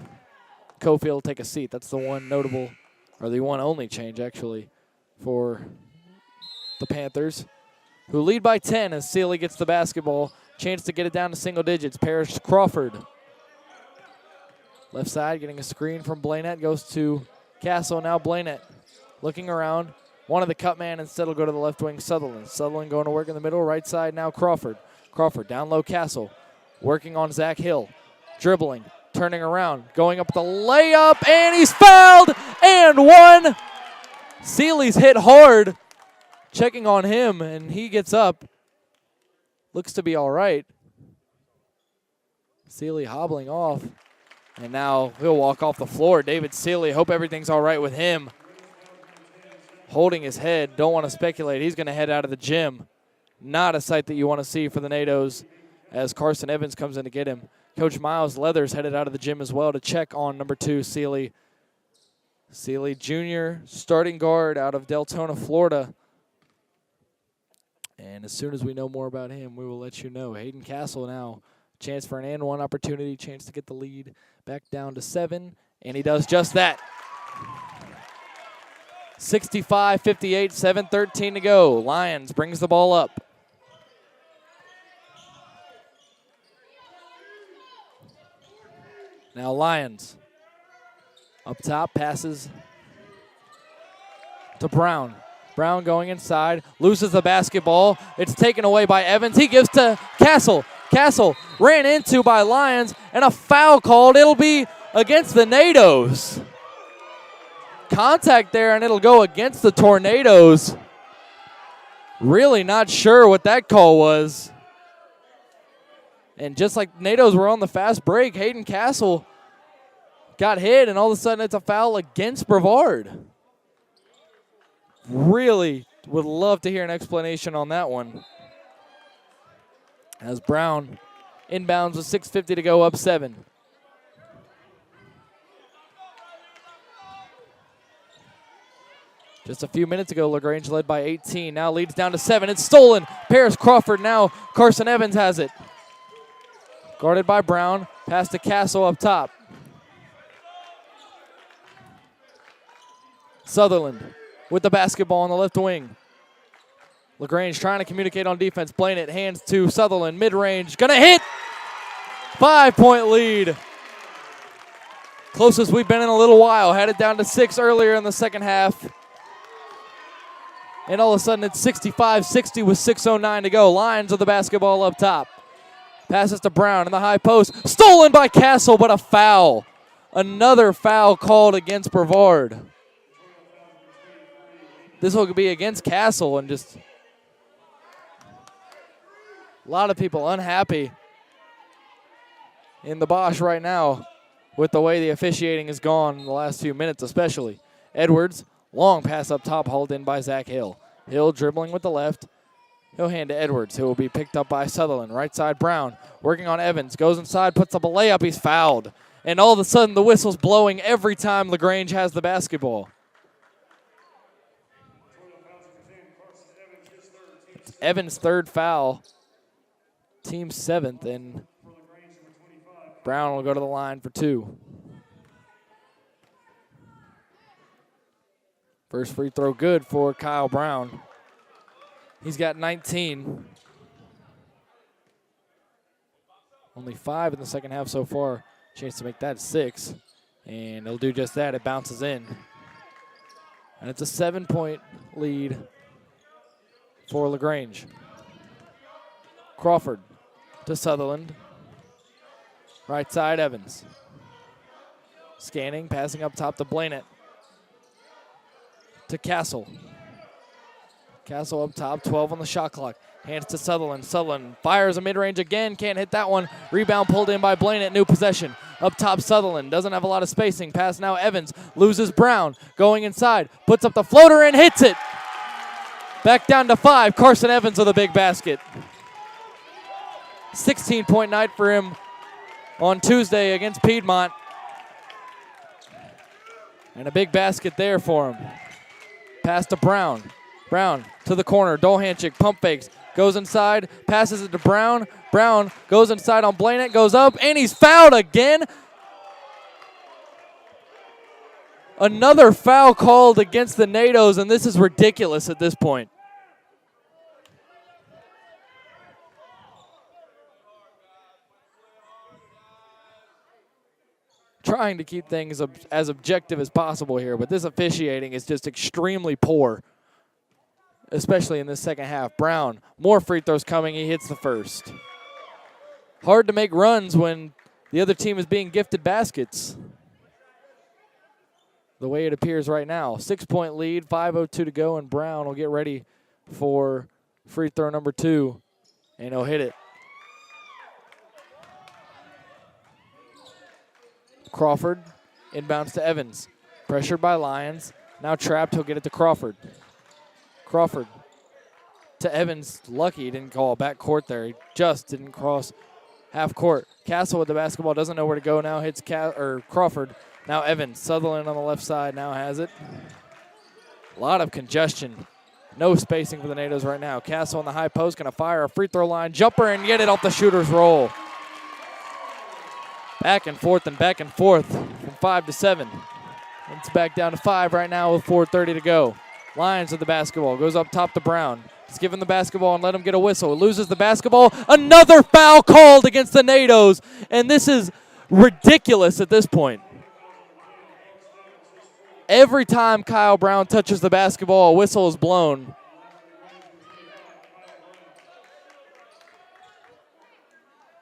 Cofield will take a seat. That's the one notable, or the one only change actually, for the Panthers, who lead by 10 as Seeley gets the basketball. Chance to get it down to single digits. Paris Crawford Left side getting a screen from Blanett. Goes to Castle. Now Blanett looking around. Wanted the cut man. Instead will go to the left wing, Sutherland. Sutherland going to work in the middle. Right side now Crawford. Crawford down low, Castle. Working on Zach Hill. Dribbling. Turning around. Going up the layup. And he's fouled. And one. Seeley's hit hard. Checking on him. And he gets up. Looks to be all right. Seeley hobbling off. And now he'll walk off the floor. David Seeley, hope everything's all right with him. Holding his head, don't want to speculate. He's going to head out of the gym. Not a sight that you want to see for the NATOs as Carson Evans comes in to get him. Coach Miles Leathers headed out of the gym as well to check on number 2, Seeley. Seeley Jr., starting guard out of Deltona, Florida. And as soon as we know more about him, we will let you know. Hayden Castle now, chance for an and one opportunity, chance to get the lead back down to 7, and he does just that. 65-58, 7:13 to go. Lions brings the ball up. Now Lions up top, passes to Brown. Brown going inside, loses the basketball. It's taken away by Evans. He gives to Castle. Castle ran into by Lions, and a foul called. It'll be against the NATOs. Contact there, and it'll go against the Tornadoes. Really not sure what that call was. And just like NATOs were on the fast break, Hayden Castle got hit, and all of a sudden it's a foul against Brevard. Really would love to hear an explanation on that one. As Brown inbounds with 6:50 to go, up 7. Just a few minutes ago, LaGrange led by 18. Now leads down to 7. It's stolen. Paris Crawford now. Carson Evans has it. Guarded by Brown. Pass to Castle up top. Sutherland with the basketball on the left wing. LaGrange trying to communicate on defense. Playing it, hands to Sutherland. Mid-range. Gonna hit. 5-point lead. Closest we've been in a little while. Had it down to 6 earlier in the second half. And all of a sudden it's 65-60 with 6:09 to go. Lions with the basketball up top. Passes to Brown in the high post. Stolen by Castle, but a foul. Another foul called against Brevard. This will be against Castle, and just a lot of people unhappy in the Bosch right now with the way the officiating has gone in the last few minutes especially. Edwards, long pass up top, hauled in by Zach Hill. Hill dribbling with the left. He'll hand to Edwards, who will be picked up by Sutherland. Right side, Brown working on Evans. Goes inside, puts up a layup. He's fouled. And all of a sudden, the whistle's blowing every time LaGrange has the basketball. It's Evans' third foul. Team 7th, and Brown will go to the line for 2. First free throw good for Kyle Brown. He's got 19. Only 5 in the second half so far. Chance to make that 6. And he'll do just that. It bounces in. And it's a 7-point lead for LaGrange. Crawford to Sutherland. Right side, Evans. Scanning, passing up top to Blanett. To Castle. Castle up top, 12 on the shot clock. Hands to Sutherland. Sutherland fires a mid-range again. Can't hit that one. Rebound pulled in by Blanett. New possession. Up top, Sutherland. Doesn't have a lot of spacing. Pass now, Evans. Loses Brown. Going inside. Puts up the floater and hits it. Back down to 5. Carson Evans with a big basket. 16-point night for him on Tuesday against Piedmont. And a big basket there for him. Pass to Brown. Brown to the corner. Dolhanchik pump fakes. Goes inside. Passes it to Brown. Brown goes inside on Blanett. Goes up. And he's fouled again. Another foul called against the NATOs. And this is ridiculous at this point. trying to keep things as objective as possible here, but this officiating is just extremely poor, especially in this second half. Brown, more free throws coming. He hits the first. Hard to make runs when the other team is being gifted baskets, the way it appears right now. 6-point lead, 5:02 to go, and Brown will get ready for free throw number 2, and he'll hit it. Crawford inbounds to Evans. Pressured by Lyons. Now trapped. He'll get it to Crawford. Crawford to Evans. Lucky he didn't call back court there. He just didn't cross half court. Castle with the basketball. Doesn't know where to go now. Hits Crawford. Now Evans. Sutherland on the left side now has it. A lot of congestion. No spacing for the NATOs right now. Castle on the high post. Going to fire a free throw line. Jumper and get it off the shooter's roll. Back and forth from 5 to 7. It's back down to 5 right now with 4:30 to go. Lyons with the basketball. Goes up top to Brown. He's given the basketball and let him get a whistle. Loses the basketball. Another foul called against the NATOs. And this is ridiculous at this point. Every time Kyle Brown touches the basketball, a whistle is blown.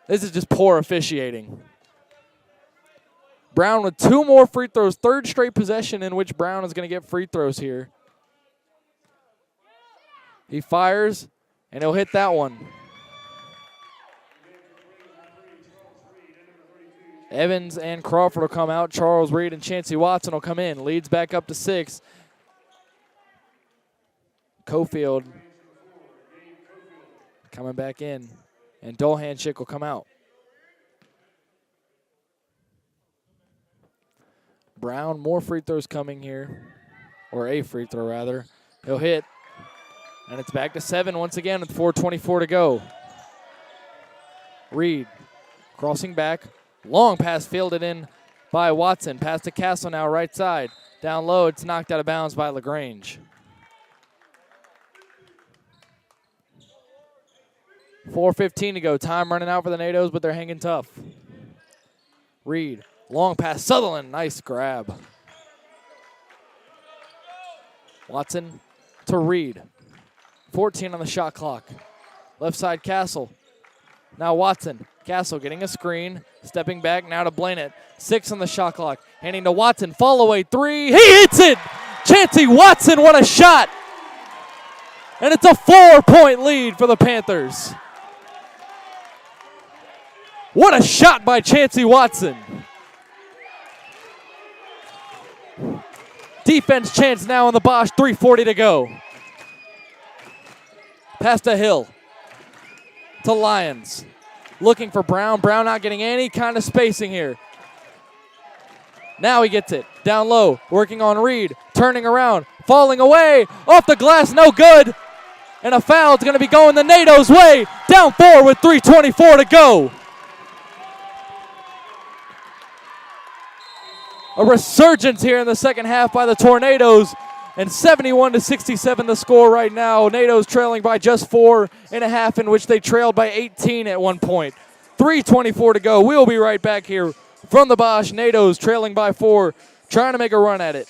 This is just poor officiating. Brown with 2 more free throws. 3rd straight possession in which Brown is going to get free throws here. He fires, and he'll hit that one. Evans and Crawford will come out. Charles Reed and Chancey Watson will come in. Leads back up to 6. Cofield coming back in, and Dolhanschick will come out. Brown, more free throws coming here, or a free throw rather. He'll hit, and it's back to 7 once again with 4:24 to go. Reed crossing back, long pass fielded in by Watson. Pass to Castle now, right side. Down low, it's knocked out of bounds by LaGrange. 4:15 to go. Time running out for the NATOs, but they're hanging tough. Reed. Long pass, Sutherland, nice grab. Watson to Reed. 14 on the shot clock. Left side, Castle. Now Watson. Castle getting a screen, stepping back now to Blainett. 6 on the shot clock. Handing to Watson, fall away 3. He hits it! Chancey Watson, what a shot! And it's a 4-point lead for the Panthers. What a shot by Chancey Watson. Defense chance now on the Bosch, 3:40 to go. Pass to Hill. To Lyons. Looking for Brown. Brown not getting any kind of spacing here. Now he gets it. Down low. Working on Reed. Turning around. Falling away. Off the glass. No good. And a foul is going to be going the NATO's way. Down 4 with 3:24 to go. A resurgence here in the second half by the Tornadoes, and 71-67 the score right now. NATOs trailing by just 4.5, in which they trailed by 18 at one point. 3:24 to go. We'll be right back here from the Bosch. NATOs trailing by 4, trying to make a run at it.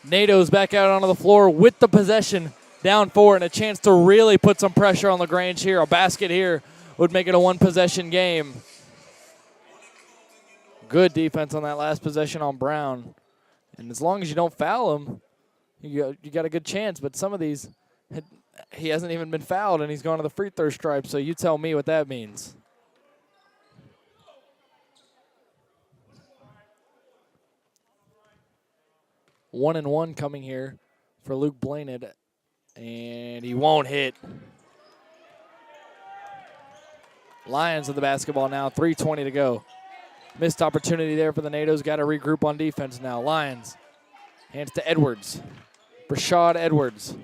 NATO's back out onto the floor with the possession, down 4, and a chance to really put some pressure on LaGrange here. A basket here would make it a 1-possession game. Good defense on that last possession on Brown. And as long as you don't foul him, you got a good chance. But some of these, he hasn't even been fouled, and he's gone to the free throw stripe, so you tell me what that means. 1-1 coming here for Luke Blained, and he won't hit. Lions with the basketball now, 3:20 to go. Missed opportunity there for the NATOs. Got to regroup on defense now. Lions. Hands to Edwards. Brashad Edwards.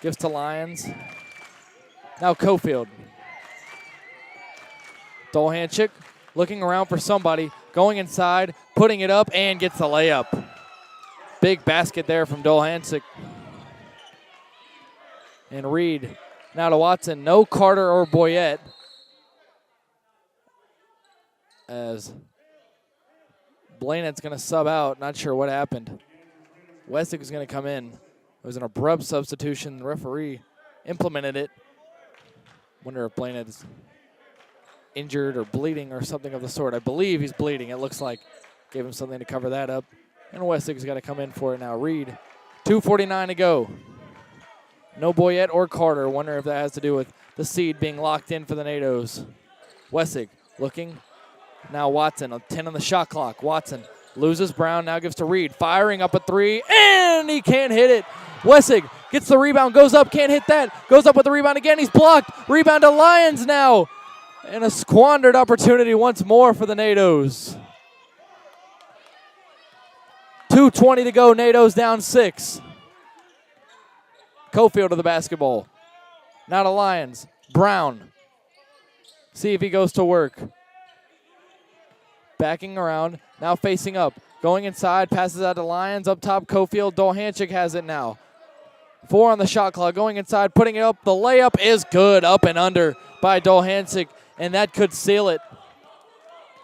Gives to Lions. Now Cofield. Dolhanchik looking around for somebody. Going inside. Putting it up and gets the layup. Big basket there from Dolhanchik. And Reed. Now to Watson. No Carter or Boyette. As Blained's going to sub out. Not sure what happened. Westig is going to come in. It was an abrupt substitution. The referee implemented it. Wonder if Blained's injured or bleeding or something of the sort. I believe he's bleeding. It looks like. Gave him something to cover that up. And Westig's got to come in for it now. Reed. 2:49 to go. No Boyette or Carter. Wonder if that has to do with the seed being locked in for the NATOs. Westig looking. Now Watson, a 10 on the shot clock. Watson loses Brown, now gives to Reed. Firing up a three, and he can't hit it. Westig gets the rebound, goes up, can't hit that. Goes up with the rebound again, he's blocked. Rebound to Lions now. And a squandered opportunity once more for the NATOs. 2:20 to go, NATOs down 6. Cofield to the basketball. Now to Lions. Brown. See if he goes to work. Backing around, now facing up. Going inside, passes out to Lions. Up top, Cofield. Dolhanchik has it now. 4 on the shot clock. Going inside, putting it up. The layup is good. Up and under by Dolhanchik, and that could seal it.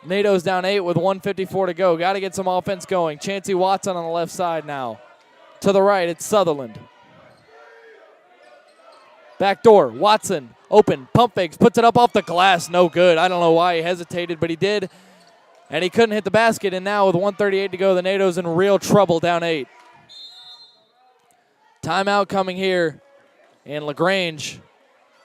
NATO's down 8 with 1:54 to go. Got to get some offense going. Chancey Watson on the left side now. To the right, it's Sutherland. Back door, Watson. Open, pump fakes, puts it up off the glass. No good. I don't know why he hesitated, but he did. And he couldn't hit the basket, and now with 1:38 to go, the NATO's in real trouble, down 8. Timeout coming here, and LaGrange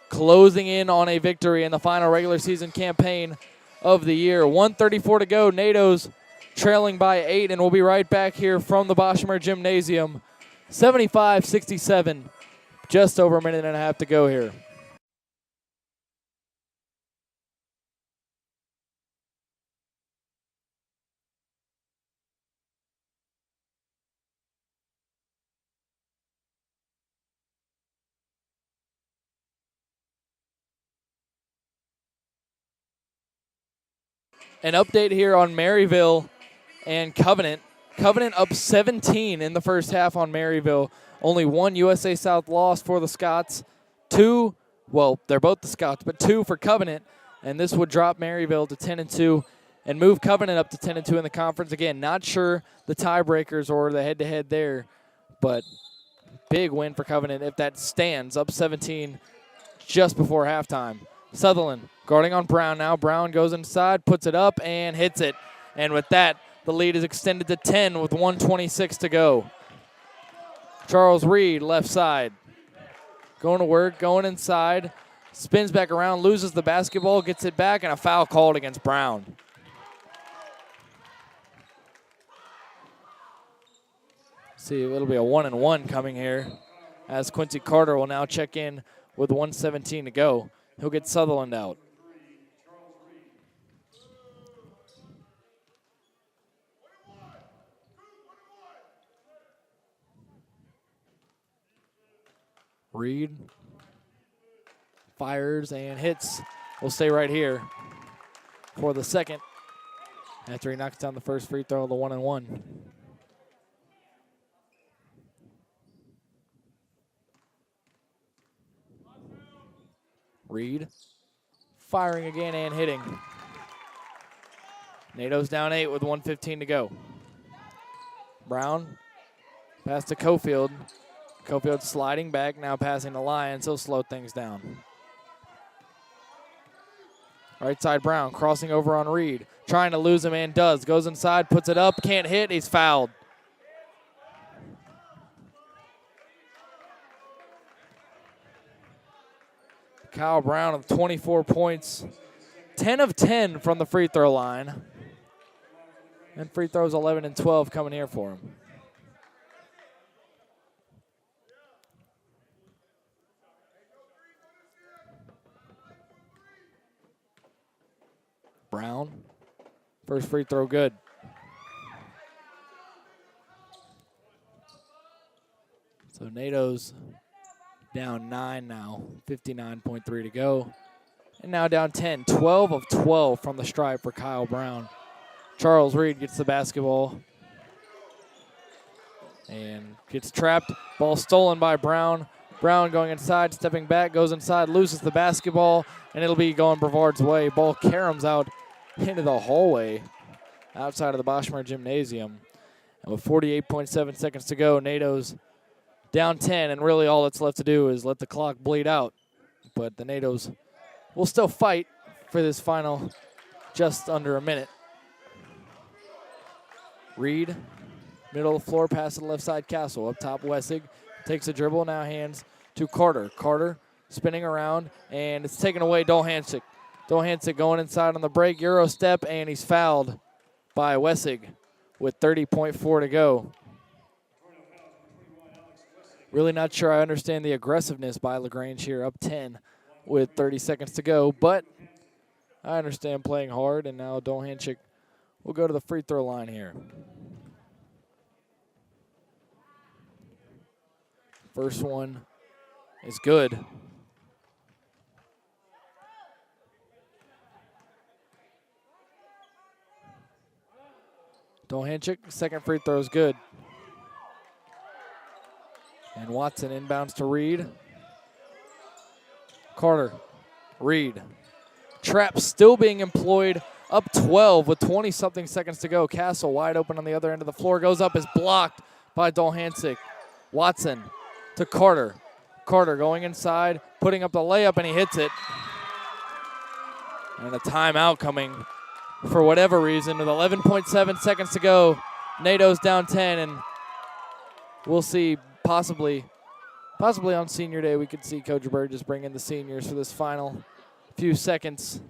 closing in on a victory in the final regular season campaign of the year. 1:34 to go, NATO's trailing by 8, and we'll be right back here from the Boshamer Gymnasium. 75-67, just over a minute and a half to go here. An update here on Maryville and Covenant. Covenant up 17 in the first half on Maryville. Only 1 USA South loss for the Scots. 2, well, they're both the Scots, but 2 for Covenant. And this would drop Maryville to 10-2 and move Covenant up to 10-2 in the conference. Again, not sure the tiebreakers or the head-to-head there, but big win for Covenant if that stands, up 17 just before halftime. Sutherland guarding on Brown now. Brown goes inside, puts it up, and hits it. And with that, the lead is extended to 10 with 1:26 to go. Charles Reed, left side. Going to work, going inside. Spins back around, loses the basketball, gets it back, and a foul called against Brown. See, it'll be a 1-and-1 coming here as Quincy Carter will now check in with 1:17 to go. He'll get Sutherland out. Reed fires and hits. Will stay right here for the second after he knocks down the first free throw of the 1-and-1. Reed firing again and hitting. NATO's down 8 with 1:15 to go. Brown pass to Cofield. Cofield sliding back, now passing to Lions. He'll slow things down. Right side Brown crossing over on Reed. Trying to lose him and does. Goes inside, puts it up, can't hit, he's fouled. Kyle Brown with 24 points. 10 of 10 from the free throw line. And free throws 11 and 12 coming here for him. Brown. First free throw good. So NATO's down 9 now, 59.3 to go. And now down 10, 12 of 12 from the stripe for Kyle Brown. Charles Reed gets the basketball and gets trapped. Ball stolen by Brown. Brown going inside, stepping back, goes inside, loses the basketball, and it'll be going Brevard's way. Ball caroms out into the hallway outside of the Boschmer Gymnasium. And with 48.7 seconds to go, NATO's down 10, and really all that's left to do is let the clock bleed out. But the NATO's will still fight for this final just under a minute. Reed, middle of the floor, pass to the left side, Castle. Up top, Wessig takes a dribble, now hands to Carter. Carter spinning around, and it's taken away Dolhansik. Dolhansik going inside on the break, Euro step, and he's fouled by Wessig with 30.4 to go. Really not sure I understand the aggressiveness by LaGrange here, up 10 with 30 seconds to go, but I understand playing hard, and now Dolhansik will go to the free throw line here. First one is good. Dolhansik, second free throw is good. And Watson inbounds to Reed. Carter, Reed. Trap still being employed, up 12 with 20-something seconds to go. Castle wide open on the other end of the floor, goes up, is blocked by Dolhansik. Watson to Carter. Carter going inside, putting up the layup, and he hits it. And a timeout coming for whatever reason with 11.7 seconds to go. NATO's down 10, and we'll see possibly on senior day we could see Coach Burgess bring in the seniors for this final few seconds.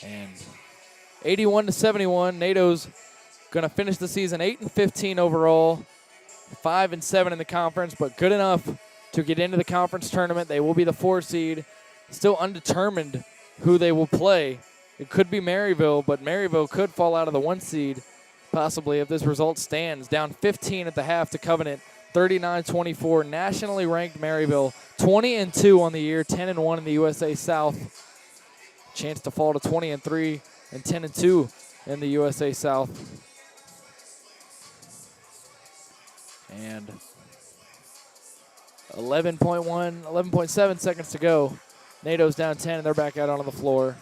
And 81-71, NATO's going to finish the season 8-15 overall, 5-7 in the conference, but good enough to get into the conference tournament. They will be the 4 seed. Still undetermined who they will play. It could be Maryville, but Maryville could fall out of the 1 seed, possibly if this result stands. Down 15 at the half to Covenant, 39-24. Nationally ranked Maryville, 20-2 on the year, 10-1 in the USA South. Chance to fall to 20-3 and 10-2 in the USA South. And 11.7 seconds to go. NATO's down 10, and they're back out onto the floor.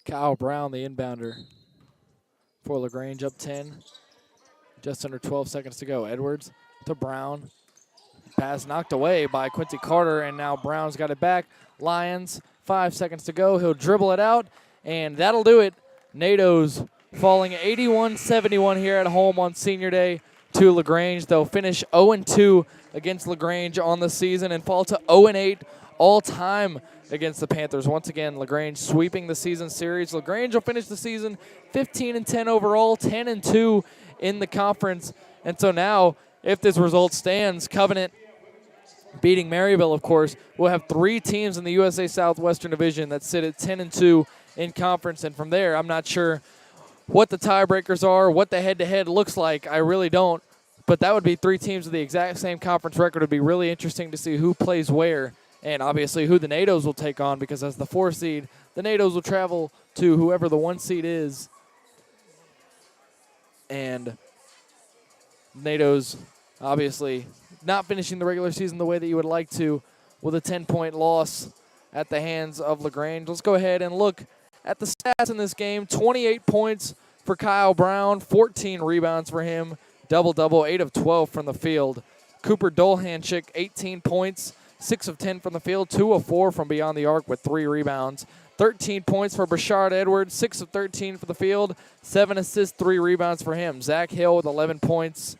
Kyle Brown, the inbounder for LaGrange, up 10. Just under 12 seconds to go. Edwards to Brown. Pass knocked away by Quincy Carter, and now Brown's got it back. Lions, 5 seconds to go. He'll dribble it out, and that'll do it. NATO's falling 81-71 here at home on senior day to LaGrange. They'll finish 0-2 against LaGrange on the season and fall to 0-8 all-time against the Panthers. Once again, LaGrange sweeping the season series. LaGrange will finish the season 15-10 overall, 10-2 in the conference. And so now, if this result stands, Covenant beating Maryville, of course, we'll have 3 teams in the USA Southwestern Division that sit at 10-2 in conference. And from there, I'm not sure what the tiebreakers are, what the head-to-head looks like. I really don't. But that would be 3 teams with the exact same conference record. It would be really interesting to see who plays where. And obviously who the NATOs will take on, because as the 4 seed, the NATOs will travel to whoever the 1 seed is. And NATOs obviously not finishing the regular season the way that you would like to, with a 10-point loss at the hands of LaGrange. Let's go ahead and look at the stats in this game. 28 points for Kyle Brown, 14 rebounds for him, double-double, 8 of 12 from the field. Cooper Dolhansik, 18 points, 6 of 10 from the field, 2 of 4 from beyond the arc with 3 rebounds. 13 points for Brashard Edwards, 6 of 13 for the field, 7 assists, 3 rebounds for him. Zach Hill with 11 points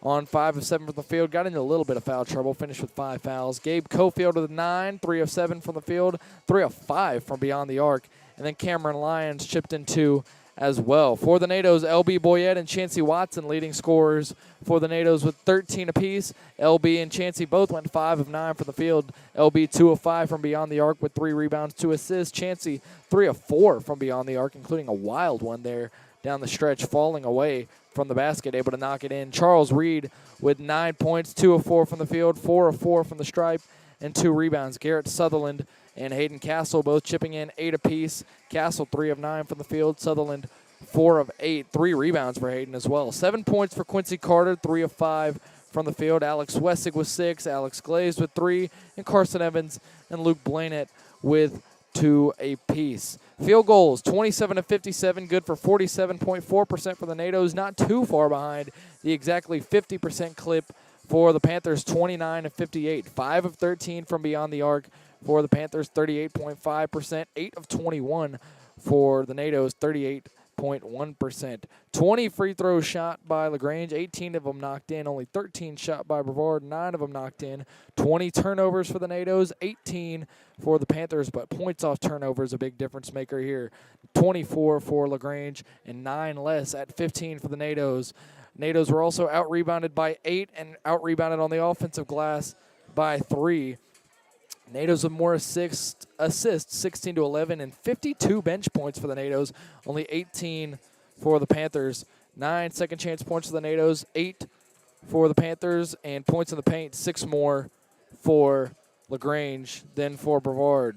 on 5 of 7 from the field. Got into a little bit of foul trouble, finished with 5 fouls. Gabe Cofield with 9, 3 of 7 from the field, 3 of 5 from beyond the arc. And then Cameron Lyons chipped in 2 as well. For the NATOs, LB Boyette and Chancey Watson leading scorers for the NATOs with 13 apiece. LB and Chancey both went 5 of 9 from the field. LB 2 of 5 from beyond the arc with 3 rebounds, 2 assists. Chancey 3 of 4 from beyond the arc, including a wild one there down the stretch, falling away from the basket, able to knock it in. Charles Reed with 9 points, 2 of 4 from the field, 4 of 4 from the stripe, and 2 rebounds. Garrett Sutherland and Hayden Castle both chipping in 8 apiece. Castle 3 of 9 from the field. Sutherland 4 of 8. 3 rebounds for Hayden as well. 7 points for Quincy Carter, 3 of 5 from the field. Alex Wessig with 6. Alex Glaze with 3. And Carson Evans and Luke Blanett with 2 apiece. Field goals, 27 of 57, good for 47.4% for the NATOs. Not too far behind the exactly 50% clip for the Panthers, 29 of 58. 5 of 13 from beyond the arc for the Panthers, 38.5%. 8 of 21 for the NATOs, 38.1%. 20 free throws shot by LaGrange, 18 of them knocked in. Only 13 shot by Brevard, 9 of them knocked in. 20 turnovers for the NATOs, 18 for the Panthers, but points off turnovers a big difference maker here. 24 for LaGrange and 9 less at 15 for the NATOs. NATOs were also out-rebounded by 8 and out-rebounded on the offensive glass by 3. NATOs with more assists, 16 to 11, and 52 bench points for the NATOs, only 18 for the Panthers. 9 second chance points for the NATOs, 8 for the Panthers, and points in the paint, 6 more for LaGrange than for Brevard.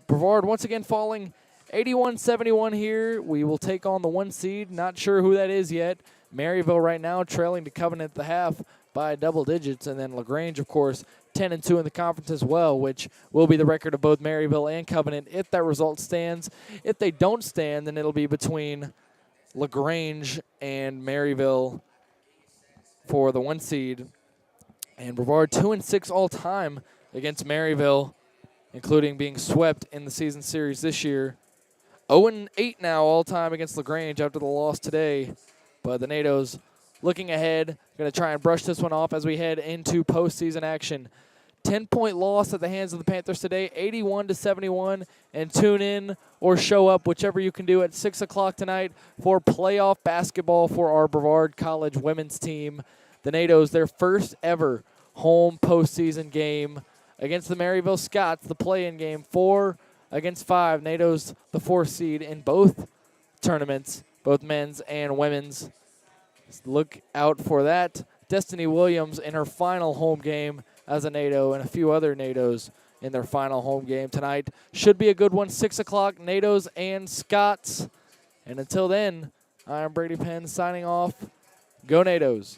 Brevard once again falling 81-71 here. We will take on the 1 seed. Not sure who that is yet. Maryville right now trailing to Covenant at the half by double digits, and then LaGrange, of course, 10-2 in the conference as well, which will be the record of both Maryville and Covenant if that result stands. If they don't stand, then it'll be between LaGrange and Maryville for the 1 seed. And Brevard 2-6 all time against Maryville, including being swept in the season series this year. 0-8 now all time against LaGrange after the loss today. But the NATOs looking ahead, going to try and brush this one off as we head into postseason action. 10-point loss at the hands of the Panthers today, 81-71. And tune in or show up, whichever you can do, at 6 o'clock tonight for playoff basketball for our Brevard College women's team. The NATOs, their first ever home postseason game against the Maryville Scots, the play-in game, 4 against 5. NATOs, the 4th seed in both tournaments, both men's and women's. Look out for that. Destiny Williams in her final home game as a NATO, and a few other NATOs in their final home game tonight. Should be a good one. 6 o'clock, NATOs and Scots. And until then, I'm Brady Penn signing off. Go NATOs.